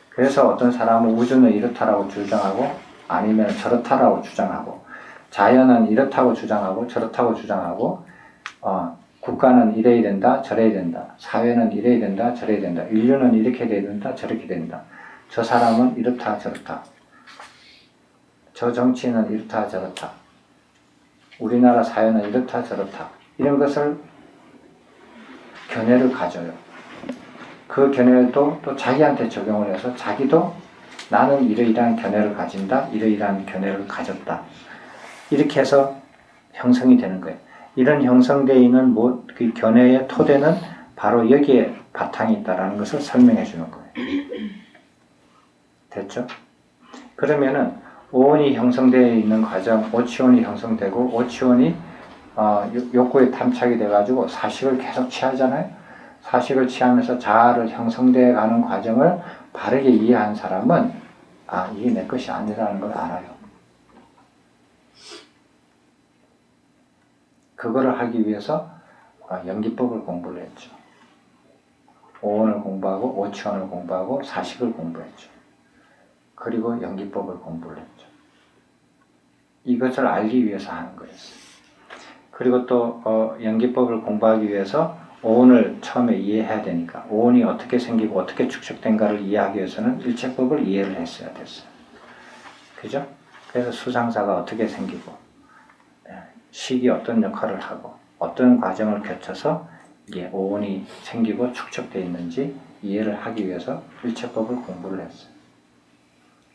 그래서 어떤 사람은 우주는 이렇다라고 주장하고 아니면 저렇다라고 주장하고 자연은 이렇다고 주장하고 저렇다고 주장하고 국가는 이래야 된다 저래야 된다 사회는 이래야 된다 저래야 된다 인류는 이렇게 돼야 된다 저렇게 된다 저 사람은 이렇다 저렇다 저 정치는 이렇다 저렇다 우리나라 사회는 이렇다 저렇다 이런 것을 견해를 가져요. 그 견해도 또 자기한테 적용을 해서 자기도 나는 이러이러한 견해를 가진다 이러이러한 견해를 가졌다 이렇게 해서 형성이 되는 거예요. 이런 형성되어 있는 그 견해의 토대는 바로 여기에 바탕이 있다는 것을 설명해 주는 거예요. 됐죠? 그러면은 오온이 형성되어 있는 과정, 오치온이 형성되고 오치온이 욕구에 탐착이 돼가지고 사식을 계속 취하잖아요. 사식을 취하면서 자아를 형성되어 가는 과정을 바르게 이해한 사람은 이게 내 것이 아니라는 걸 알아요. 그거를 하기 위해서 연기법을 공부를 했죠. 오온을 공부하고 오치온을 공부하고 사식을 공부했죠. 그리고 연기법을 공부를 했죠. 이것을 알기 위해서 하는 거였어요. 그리고 또 연기법을 공부하기 위해서 오온을 처음에 이해해야 되니까 오온이 어떻게 생기고 어떻게 축적된가를 이해하기 위해서는 일체법을 이해를 했어야 됐어요. 그죠? 그래서 수상사가 어떻게 생기고 식이 어떤 역할을 하고 어떤 과정을 거쳐서 이게 오온이 생기고 축적되어 있는지 이해를 하기 위해서 일체법을 공부를 했어요.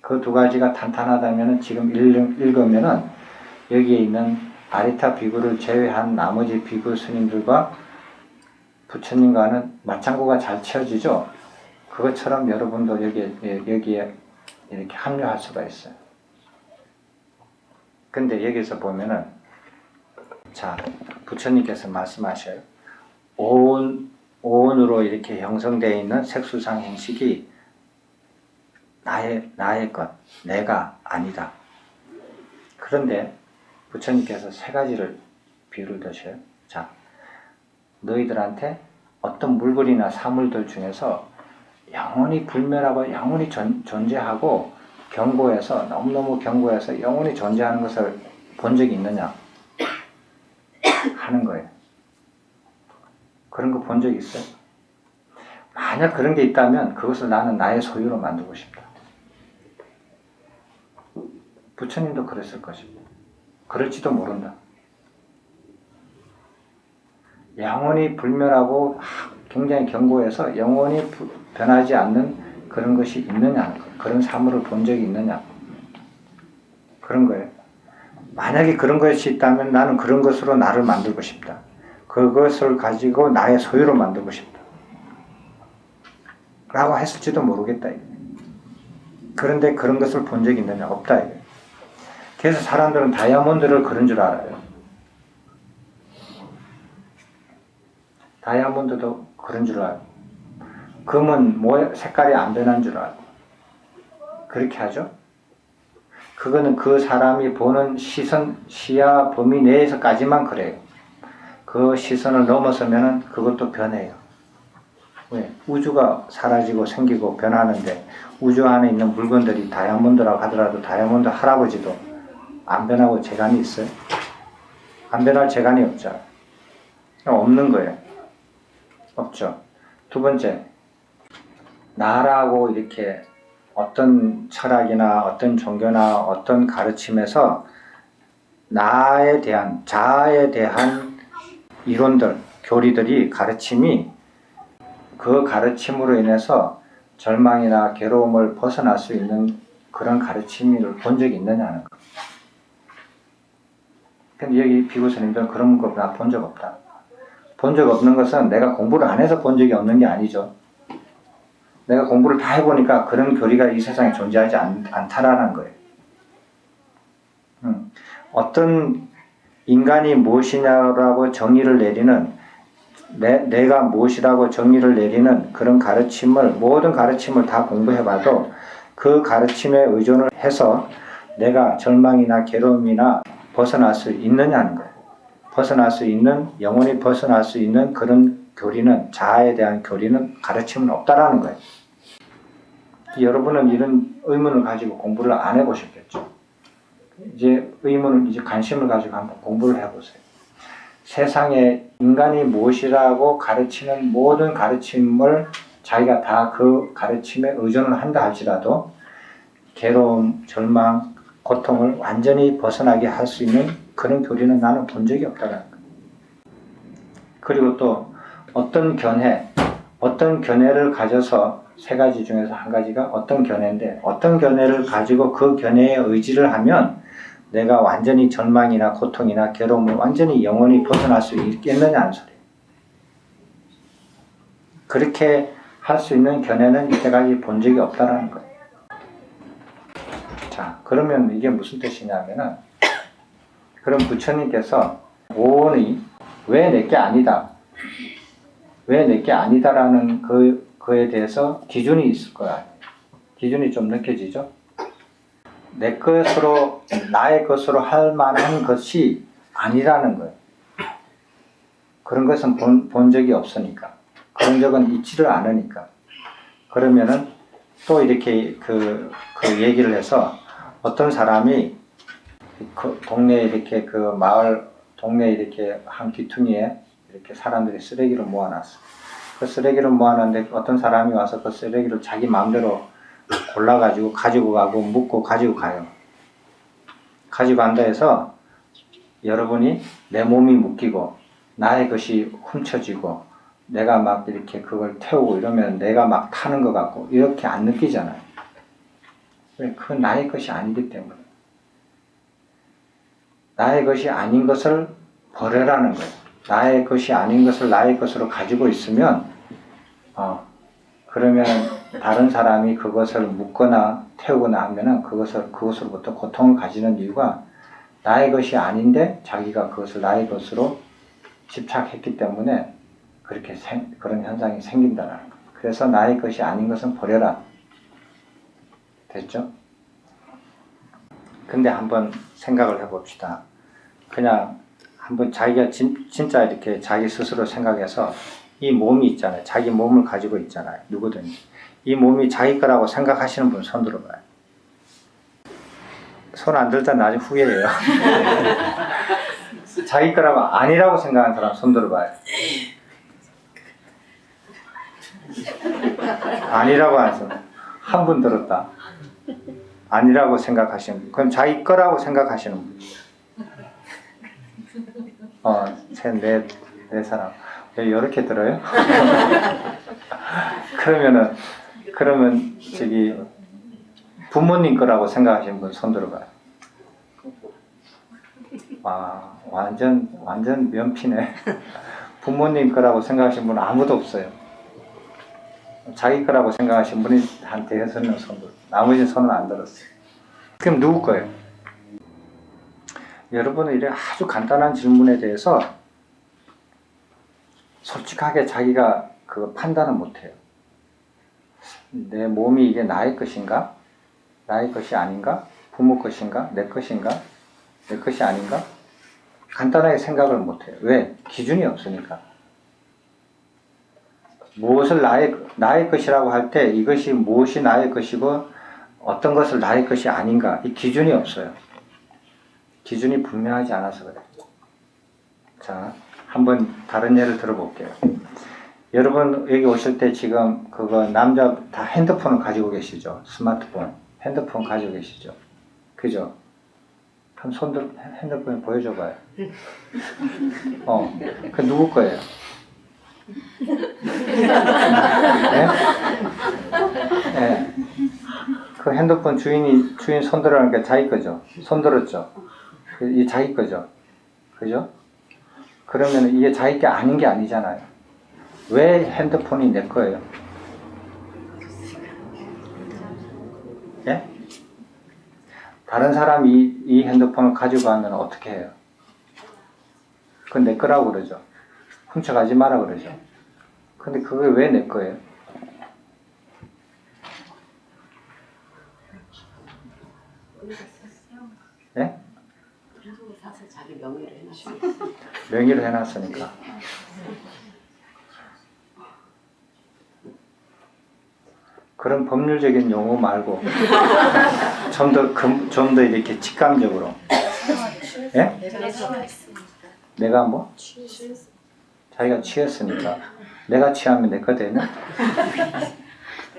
그 두 가지가 탄탄하다면 지금 읽으면은 여기에 있는 아리타 비구를 제외한 나머지 비구 스님들과 부처님과는 맞장구가 잘 치어지죠. 그것처럼 여러분도 여기에 이렇게 합류할 수가 있어요. 근데 여기서 보면은 자 부처님께서 말씀하셔요. 오온으로 이렇게 형성되어 있는 색수상 행식이 나의 것, 내가 아니다. 그런데 부처님께서 세 가지를 비유를 드셔요. 자, 너희들한테 어떤 물건이나 사물들 중에서 영원히 불멸하고 영원히 존재하고 경고해서 너무너무 경고해서 영원히 존재하는 것을 본 적이 있느냐 하는 거예요. 그런 거 본 적 있어요? 만약 그런 게 있다면 그것을 나는 나의 소유로 만들고 싶다. 부처님도 그랬을 것입니다. 그럴지도 모른다. 영원히 불멸하고 굉장히 견고해서 영원히 변하지 않는 그런 것이 있느냐, 그런 사물을 본 적이 있느냐, 그런 거예요. 만약에 그런 것이 있다면 나는 그런 것으로 나를 만들고 싶다. 그것을 가지고 나의 소유로 만들고 싶다. 라고 했을지도 모르겠다. 그런데 그런 것을 본 적이 있느냐? 없다. 그래서 사람들은 다이아몬드를 그런 줄 알아요. 다이아몬드도 그런 줄 알고 금은 색깔이 안 변한 줄 알고 그렇게 하죠. 그거는 그 사람이 보는 시야 범위 내에서까지만 그래요. 그 시선을 넘어서면은 그것도 변해요. 왜? 우주가 사라지고 생기고 변하는데 우주 안에 있는 물건들이 다이아몬드라고 하더라도 다이아몬드 할아버지도 안 변하고 재간이 있어요? 안 변할 재간이 없죠. 없는 거예요. 없죠. 두 번째, 나라고 이렇게 어떤 철학이나 어떤 종교나 어떤 가르침에서 나에 대한, 자아에 대한 이론들, 교리들이, 가르침이 그 가르침으로 인해서 절망이나 괴로움을 벗어날 수 있는 그런 가르침을 본 적이 있느냐는 거. 근데 여기 비구스님들은 그런 거 나 본 적 없다. 본 적 없는 것은 내가 공부를 안 해서 본 적이 없는 게 아니죠. 내가 공부를 다 해보니까 그런 교리가 이 세상에 존재하지 않다라는 거예요. 어떤 인간이 무엇이냐라고 정의를 내리는 내가 무엇이라고 정의를 내리는 그런 가르침을 모든 가르침을 다 공부해봐도 그 가르침에 의존을 해서 내가 절망이나 괴로움이나 벗어날 수 있느냐는 거예요. 벗어날 수 있는 영원히 벗어날 수 있는 그런 교리는 자아에 대한 교리는 가르침은 없다라는 거예요. 여러분은 이런 의문을 가지고 공부를 안 해보셨겠죠. 이제 의문을 이제 관심을 가지고 한번 공부를 해보세요. 세상에 인간이 무엇이라고 가르치는 모든 가르침을 자기가 다 그 가르침에 의존을 한다 할지라도 괴로움, 절망, 고통을 완전히 벗어나게 할 수 있는 그런 교리는 나는 본 적이 없다는 거예요. 그리고 또 어떤 견해를 가져서 세 가지 중에서 한 가지가 어떤 견해인데 어떤 견해를 가지고 그 견해에 의지를 하면 내가 완전히 절망이나 고통이나 괴로움을 완전히 영원히 벗어날 수 있겠느냐는 소리예요. 그렇게 할 수 있는 견해는 이때까지 본 적이 없다라는 거예요. 자, 그러면 이게 무슨 뜻이냐면은 그럼 부처님께서 오온이 왜 내게 아니다, 왜 내게 아니다라는 그에 대해서 기준이 있을 거야. 기준이 좀 느껴지죠? 내 것으로 나의 것으로 할 만한 것이 아니라는 거예요. 그런 것은 본 적이 없으니까. 그런 적은 있지를 않으니까. 그러면은 또 이렇게 그 얘기를 해서 어떤 사람이 그 동네에 이렇게 그 마을 동네에 이렇게 한 귀퉁이에 이렇게 사람들이 쓰레기를 모아놨어. 그 쓰레기를 모아놨는데 어떤 사람이 와서 그 쓰레기를 자기 마음대로 골라가지고 가지고 가고 묻고 가지고 가요. 가지고 간다 해서 여러분이 내 몸이 묶이고 나의 것이 훔쳐지고 내가 막 이렇게 그걸 태우고 이러면 내가 막 타는 것 같고 이렇게 안 느끼잖아요. 왜? 그건 나의 것이 아니기 때문에. 나의 것이 아닌 것을 버려라는 거예요. 나의 것이 아닌 것을 나의 것으로 가지고 있으면 그러면 다른 사람이 그것을 묶거나 태우거나 하면은 그것으로부터 고통을 가지는 이유가 나의 것이 아닌데 자기가 그것을 나의 것으로 집착했기 때문에 그렇게 그런 현상이 생긴다는 거예요. 그래서 나의 것이 아닌 것은 버려라. 됐죠? 근데 한번 생각을 해봅시다. 그냥 한번 자기가 진짜 이렇게 자기 스스로 생각해서 이 몸이 있잖아요. 자기 몸을 가지고 있잖아요. 누구든지. 이 몸이 자기 거라고 생각하시는 분 손 들어봐요. 손 안 들다 나중에 후회해요. 자기 거라고 아니라고 생각하는 사람 손 들어봐요. 아니라고 하는 사람 한 분 들었다. 아니라고 생각하시는 분. 그럼 자기 거라고 생각하시는 분. 네 사람. 왜 이렇게 들어요? 그러면 저기 부모님 거라고 생각하시는 분 손 들어봐요. 와, 완전 면피네. 부모님 거라고 생각하시는 분은 아무도 없어요. 자기 거라고 생각하시는 분이 한 대여섯 명 손 들어. 나머지 손은 안 들었어요. 그럼 누구 거예요? 여러분은 이런 아주 간단한 질문에 대해서 솔직하게 자기가 그 판단을 못해요. 내 몸이 이게 나의 것인가? 나의 것이 아닌가? 부모 것인가? 내 것인가? 내 것이 아닌가? 간단하게 생각을 못해요. 왜? 기준이 없으니까. 무엇을 나의 것이라고 할 때 이것이 무엇이 나의 것이고 어떤 것을 나의 것이 아닌가? 이 기준이 없어요. 기준이 분명하지 않아서 그래요. 자, 한번 다른 예를 들어볼게요. 여러분 여기 오실 때 지금 그거 남자 다 핸드폰을 가지고 계시죠? 스마트폰, 핸드폰 가지고 계시죠? 그죠? 한번 손들 핸드폰 보여줘봐요. 그 누구 거예요? 네? 네. 그 핸드폰 주인 손 들어가니까 자기 거죠? 손 들었죠? 이게 자기 거죠? 그죠? 그러면 이게 자기 게 아닌 게 아니잖아요. 왜 핸드폰이 내 거예요? 다른 사람이 이 핸드폰을 가지고 가면 어떻게 해요? 그건 내 거라고 그러죠. 훔쳐가지 마라 그러죠. 근데 그게 왜 내 거예요? 예? 사서 자기 명의로 해놨어. 명의로 해놨으니까. 그런 법률적인 용어 말고 좀 더 이렇게 직감적으로. 예? 내가 뭐? 자기가 취했으니까. 내가 취하면 내 거 되냐?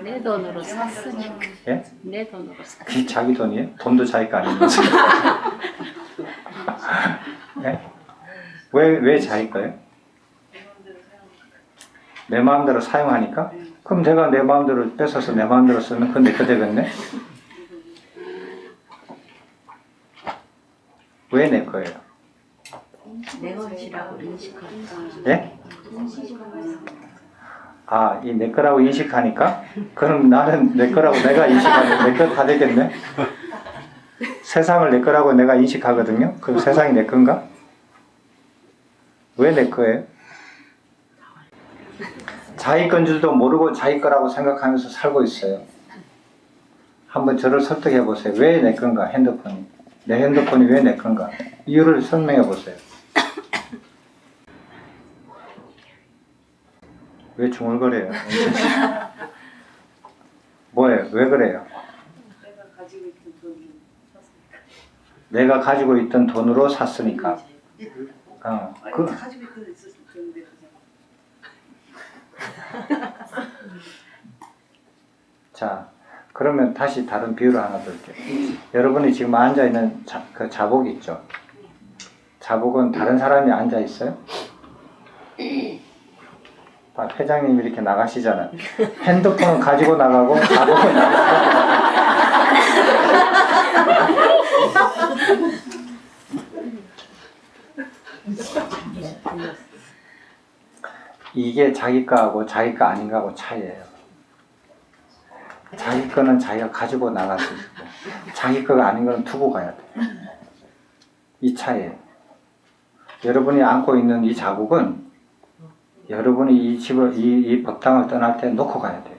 내 돈으로 샀으니까. 예? 내 돈으로 샀으니까. 그게 자기 돈이에요? 돈도 자기 거 아니면서. 예? 왜 자기 거예요? 내 마음대로 사용하니까? 그럼 내가 내 마음대로 뺏어서 내 마음대로 쓰면 그건 내 거 되겠네? 왜 내 거예요? 내 것이라고 인식하니까. 예? 아, 이 내 거라고 인식하니까? 그럼 나는 내 거라고 내가 인식하면 내 거 다 되겠네? 세상을 내 거라고 내가 인식하거든요? 그럼 세상이 내 건가? 왜 내 거예요? 자기 건 줄도 모르고 자기 거라고 생각하면서 살고 있어요. 한번 저를 설득해 보세요. 왜 내 건가? 핸드폰이. 내 핸드폰이 왜 내 건가? 이유를 설명해 보세요. 왜 중얼거려요? 뭐예요? 왜 그래요? 내가 가지고 있던 돈으로 샀으니까. 가지고 있었는데 자, 그러면 다시 다른 비유를 하나 드릴게요. 여러분이 지금 앉아있는 그 자복 있죠? 자복은 다른 사람이 앉아있어요? 회장님이 이렇게 나가시잖아요. 핸드폰은 가지고 나가고 자복은 이게 자기 거하고 자기 거 아닌 거하고 차이예요. 자기 거는 자기가 가지고 나갈 수 있고 자기 거가 아닌 거는 두고 가야 돼. 이 차이예요. 여러분이 안고 있는 이 자국은 여러분이 이 집을 이 법당을 떠날 때 놓고 가야 돼요.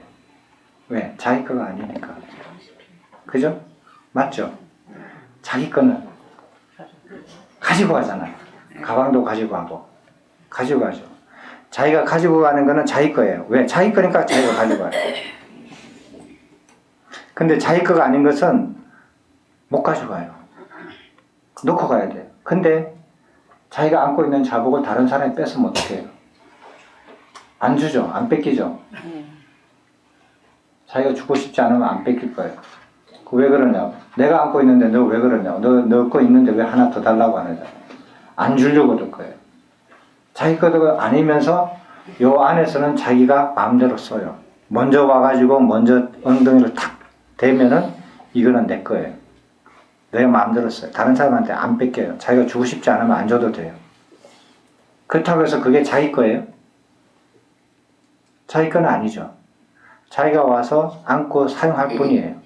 왜? 자기 거가 아니니까. 그죠? 맞죠? 자기 거는 가지고 가잖아요. 가방도 가지고 가고 가지고 가죠. 자기가 가지고 가는 거는 자기 거예요. 왜? 자기 거니까 자기가 가지고 가요. 근데 자기 거가 아닌 것은 못 가져가요. 놓고 가야 돼요. 근데 자기가 안고 있는 자복을 다른 사람이 뺏으면 어떻게 해요? 안 주죠. 안 뺏기죠. 자기가 주고 싶지 않으면 안 뺏길 거예요. 왜 그러냐? 내가 안고 있는데 너 왜 그러냐? 너 거 있는데 왜 하나 더 달라고 하느냐? 안 주려고 들 거예요. 자기 거도 아니면서 요 안에서는 자기가 마음대로 써요. 먼저 와가지고 먼저 엉덩이를 탁 대면은 이거는 내 거예요. 내가 마음대로 써요. 다른 사람한테 안 뺏겨요. 자기가 주고 싶지 않으면 안 줘도 돼요. 그렇다고 해서 그게 자기 거예요? 자기 건 아니죠. 자기가 와서 안고 사용할 뿐이에요.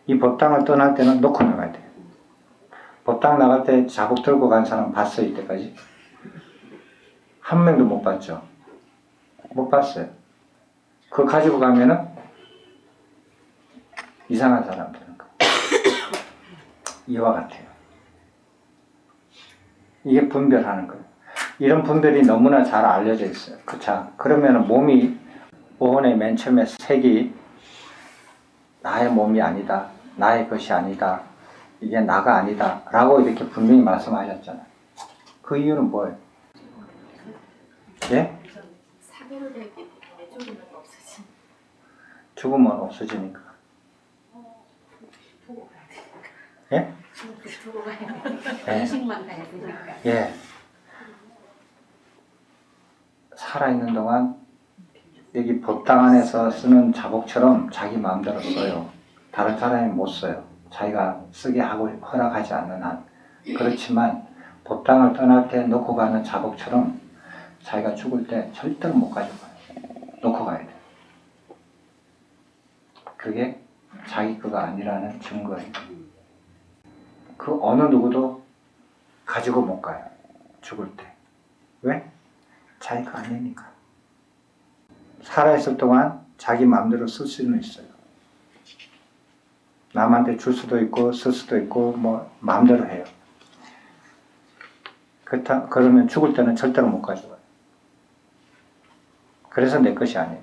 이 법당을 떠날 때는 놓고 나가야 돼요. 법당 나갈 때 자복 들고 간 사람 봤어요? 이때까지? 한 명도 못 봤죠. 못 봤어요. 그거 가지고 가면은 이상한 사람들은 이와 같아요. 이게 분별하는 거예요. 이런 분별이 너무나 잘 알려져 있어요. 그쵸? 그러면은 몸이 오온의 맨 처음에 색이 나의 몸이 아니다. 나의 것이 아니다. 이게 나가 아니다. 라고 이렇게 분명히 말씀하셨잖아요. 그 이유는 뭐예요? 예? 사고를 내기 때문에 죽으면 없어지. 죽으면 없어지니까. 두고 가야 되니까. 예? 두고 가야 되니까. 인식만 가야 되니까. 예. 살아있는 동안 여기 법당 안에서 쓰는 자복처럼 자기 마음대로 써요. 다른 사람이 못 써요. 자기가 쓰게 하고 허락하지 않는 한. 그렇지만 법당을 떠날 때 놓고 가는 자복처럼 자기가 죽을 때 절대로 못 가져가요. 놓고 가야 돼요. 그게 자기 거가 아니라는 증거예요. 그 어느 누구도 가지고 못 가요. 죽을 때. 왜? 자기가 아니니까. 살아있을 동안 자기 마음대로 쓸 수는 있어요. 남한테 줄 수도 있고 쓸 수도 있고 뭐 마음대로 해요. 그러면 죽을 때는 절대로 못 가져가요. 그래서 내 것이 아니에요.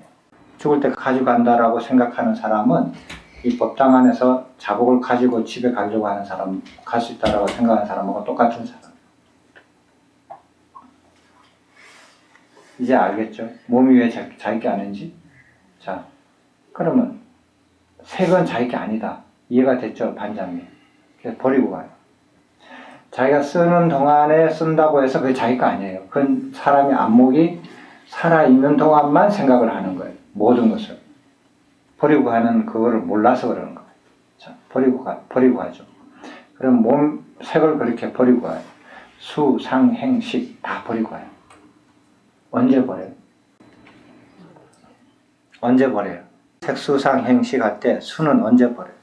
죽을 때 가져간다라고 생각하는 사람은 이 법당 안에서 자복을 가지고 집에 가려고 하는 사람, 갈 수 있다라고 생각하는 사람하고 똑같은 사람. 이제 알겠죠? 몸이 왜 자기 게 아닌지? 자, 그러면 색은 자기 게 아니다. 이해가 됐죠? 반장님. 그래서 버리고 가요. 자기가 쓰는 동안에 쓴다고 해서 그게 자기 거 아니에요. 그건 사람의 안목이 살아있는 동안만 생각을 하는 거예요. 모든 것을. 버리고 가는 그거를 몰라서 그러는 거예요. 자, 버리고 가죠. 그럼 몸 색을 그렇게 버리고 가요. 수, 상, 행, 식 다 버리고 가요. 언제 버려요? 언제 버려요? 색, 수, 상, 행, 식 할 때 수는 언제 버려요?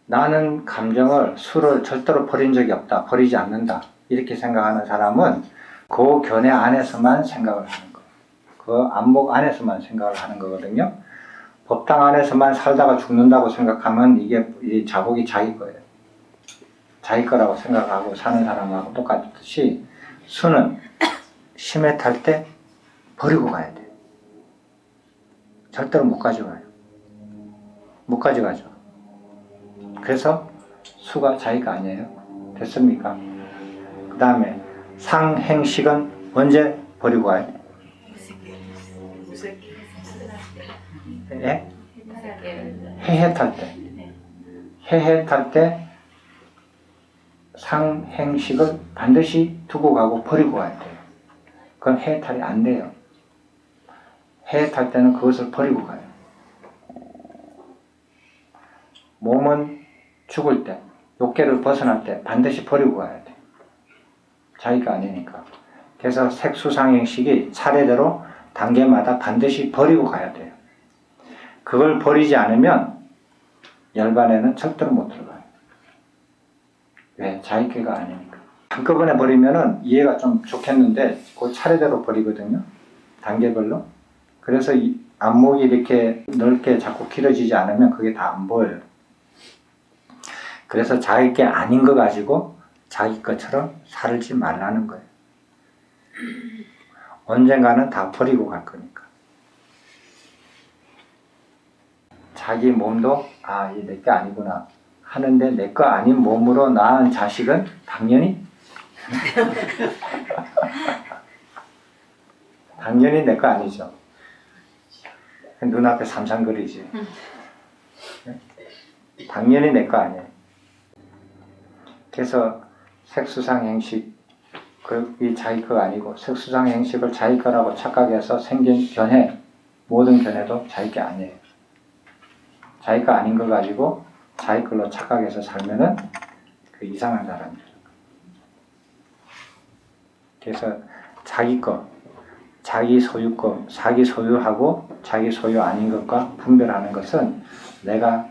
나는 감정을, 수를 절대로 버린 적이 없다. 버리지 않는다. 이렇게 생각하는 사람은 그 견해 안에서만 생각을 하는 거예요. 그 안목 안에서만 생각을 하는 거거든요. 법당 안에서만 살다가 죽는다고 생각하면 이게 자복이 자기 거예요. 자기 거라고 생각하고 사는 사람하고 똑같듯이 수는 심해 탈 때 버리고 가야 돼요. 절대로 못 가져가요. 못 가져가죠. 그래서 수가 자기가 아니에요. 됐습니까? 그 다음에 상행식은 언제 버리고 가요? 예? 해해 탈 때. 해해 탈 때 상행식을 반드시 두고 가고 버리고 가야 돼요. 그건 해탈이 안 돼요. 해탈 때는 그것을 버리고 가요. 몸은 죽을 때, 욕계를 벗어날 때 반드시 버리고 가야 돼. 자기가 아니니까. 그래서 색수상행식이 차례대로 단계마다 반드시 버리고 가야 돼요. 그걸 버리지 않으면 열반에는 절대로 못 들어가요. 왜? 자기가 아니니까. 한꺼번에 버리면은 이해가 좀 좋겠는데 그 차례대로 버리거든요. 단계별로. 그래서 이 안목이 이렇게 넓게 자꾸 길어지지 않으면 그게 다 안 보여요. 그래서 자기 게 아닌 거 가지고 자기 것처럼 살지 말라는 거예요. 언젠가는 다 버리고 갈 거니까. 자기 몸도 이 내 게 아니구나 하는데 내 거 아닌 몸으로 낳은 자식은 당연히 당연히 내 거 아니죠. 눈앞에 삼삼거리지. 당연히 내 거 아니에요. 그래서 색수상행식 이 자기 거 아니고 색수상행식을 자기 거라고 착각해서 생긴 견해, 모든 견해도 자기 게 아니에요. 자기 거 아닌 거 가지고 자기 걸로 착각해서 살면은 그 이상한 사람이에요. 그래서 자기 거, 자기 소유 거, 자기 소유하고 자기 소유 아닌 것과 분별하는 것은 내가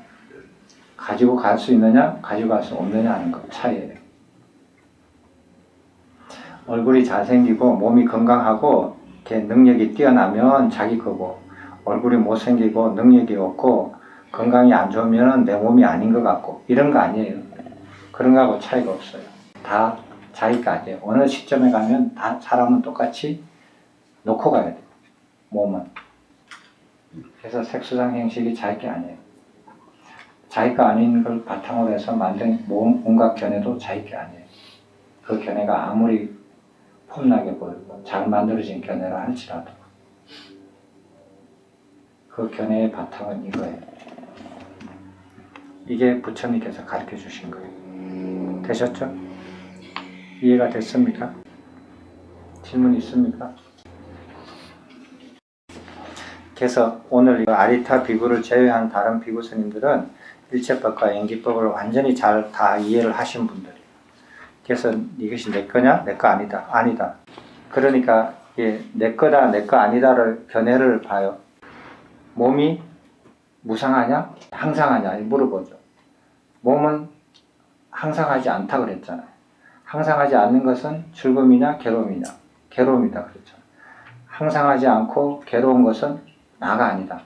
가지고 갈 수 있느냐, 가지고 갈 수 없느냐 하는 것 차이예요. 얼굴이 잘생기고 몸이 건강하고 이렇게 능력이 뛰어나면 자기 거고, 얼굴이 못생기고 능력이 없고 건강이 안 좋으면 내 몸이 아닌 것 같고 이런 거 아니에요. 그런 거하고 차이가 없어요. 다 자기 거 아니에요. 어느 시점에 가면 다 사람은 똑같이 놓고 가야 돼요. 몸은. 그래서 색수상행식이 자기 게 아니에요. 자기가 아닌 걸 바탕으로 해서 만든 온갖 견해도 자기 게 아니에요. 그 견해가 아무리 폼나게 보이고 잘 만들어진 견해라 할지라도 그 견해의 바탕은 이거예요. 이게 부처님께서 가르쳐 주신 거예요. 되셨죠? 이해가 됐습니까? 질문 있습니까? 그래서 오늘 아리타 비구를 제외한 다른 비구 스님들은 일체법과 연기법을 완전히 잘 다 이해를 하신 분들이에요. 그래서 이것이 내 거냐? 내 거 아니다. 아니다. 그러니까 내 거다, 내 거 아니다를 견해를 봐요. 몸이 무상하냐? 항상하냐? 물어보죠. 몸은 항상하지 않다 그랬잖아요. 항상하지 않는 것은 즐거움이냐 괴로움이냐? 괴로움이다 그랬죠. 항상하지 않고 괴로운 것은 나가 아니다.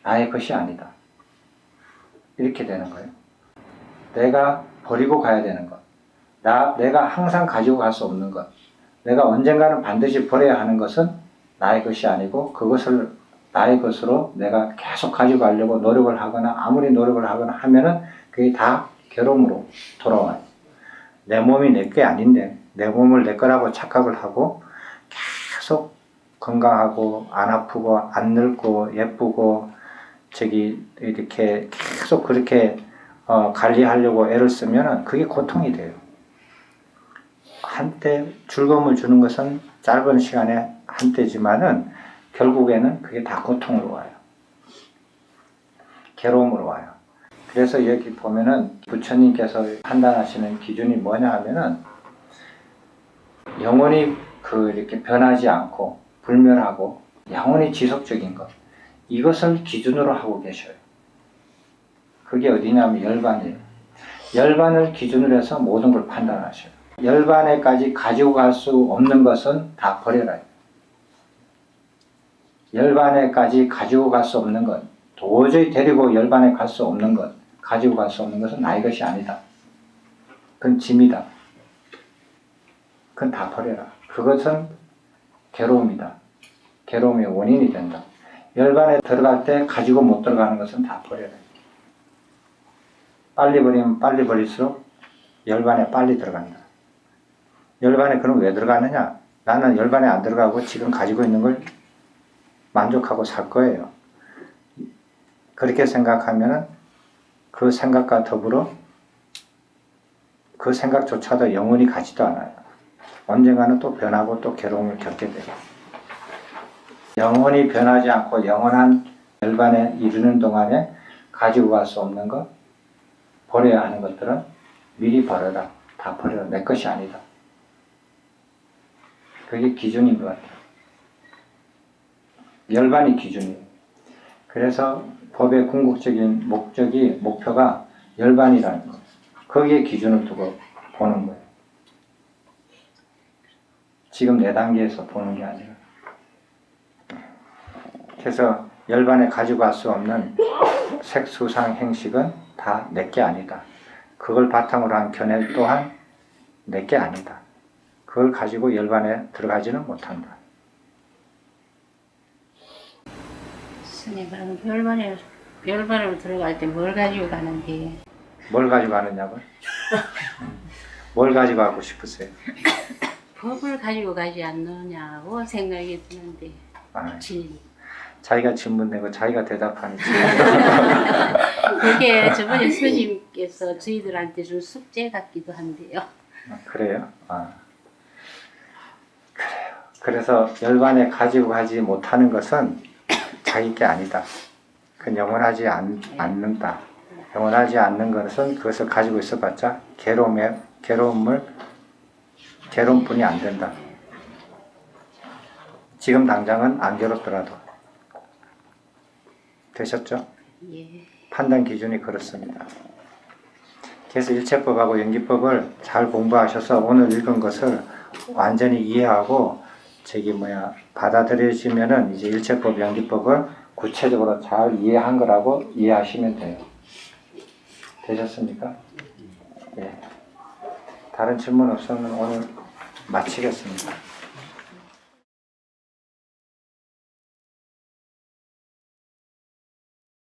나의 것이 아니다. 이렇게 되는 거예요. 내가 버리고 가야 되는 것. 내가 항상 가지고 갈 수 없는 것. 내가 언젠가는 반드시 버려야 하는 것은 나의 것이 아니고 그것을 나의 것으로 내가 계속 가지고 가려고 노력을 하거나 아무리 노력을 하거나 하면은 그게 다 괴로움으로 돌아와요. 내 몸이 내 게 아닌데 내 몸을 내 거라고 착각을 하고 계속 건강하고 안 아프고 안 늙고 예쁘고 이렇게 계속 그렇게 관리하려고 애를 쓰면은 그게 고통이 돼요. 한때 즐거움을 주는 것은 짧은 시간에 한때지만은 결국에는 그게 다 고통으로 와요. 괴로움으로 와요. 그래서 여기 보면은 부처님께서 판단하시는 기준이 뭐냐 하면은 영원히 이렇게 변하지 않고 불멸하고 영원히 지속적인 것. 이것을 기준으로 하고 계셔요. 그게 어디냐면 열반이에요. 열반을 기준으로 해서 모든 걸 판단하셔요. 열반에까지 가지고 갈 수 없는 것은 다 버려라. 열반에까지 가지고 갈 수 없는 것, 도저히 데리고 열반에 갈 수 없는 것, 가지고 갈 수 없는 것은 나의 것이 아니다. 그건 짐이다. 그건 다 버려라. 그것은 괴로움이다. 괴로움의 원인이 된다. 열반에 들어갈 때 가지고 못 들어가는 것은 다 버려라. 빨리 버리면 빨리 버릴수록 열반에 빨리 들어간다. 열반에 그럼 왜 들어가느냐? 나는 열반에 안 들어가고 지금 가지고 있는 걸 만족하고 살 거예요. 그렇게 생각하면은 그 생각과 더불어 그 생각조차도 영원히 가지도 않아요. 언젠가는 또 변하고 또 괴로움을 겪게 돼요. 영원히 변하지 않고 영원한 열반에 이르는 동안에 가지고 갈 수 없는 것, 버려야 하는 것들은 미리 버려라. 다 버려라. 내 것이 아니다. 그게 기준인 것 같아요. 열반이 기준이에요. 그래서 법의 궁극적인 목표가 열반이라는 거예요. 거기에 기준을 두고 보는 거예요. 지금 내 단계에서 보는 게 아니라. 그래서 열반에 가지고 갈 수 없는 색수상 행식은 다 내게 아니다. 그걸 바탕으로 한 견해 또한 내게 아니다. 그걸 가지고 열반에 들어가지는 못한다. 스님, 그럼 별반으로 들어갈 때 뭘 가지고 가는데? 뭘 가지고 가느냐고요? 뭘 가지고 가고 싶으세요? 법을 가지고 가지 않느냐고 생각이 드는데. 진리. 자기가 질문 내고 자기가 대답하는 그게 저번에 스님께서 저희들한테 준 숙제 같기도 한데요. 그래요? 그래요. 그래서 열반에 가지고 가지 못하는 것은 자기 게 아니다. 그건 영원하지 않는다. 영원하지 않는 것은 그것을 가지고 있어봤자 괴로움뿐이 안 된다. 지금 당장은 안 괴롭더라도. 되셨죠? 예. 판단 기준이 그렇습니다. 그래서 일체법하고 연기법을 잘 공부하셔서 오늘 읽은 것을 완전히 이해하고 받아들여지면은 이제 일체법, 연기법을 구체적으로 잘 이해한 거라고 이해하시면 돼요. 되셨습니까? 예. 다른 질문 없으면 오늘 마치겠습니다.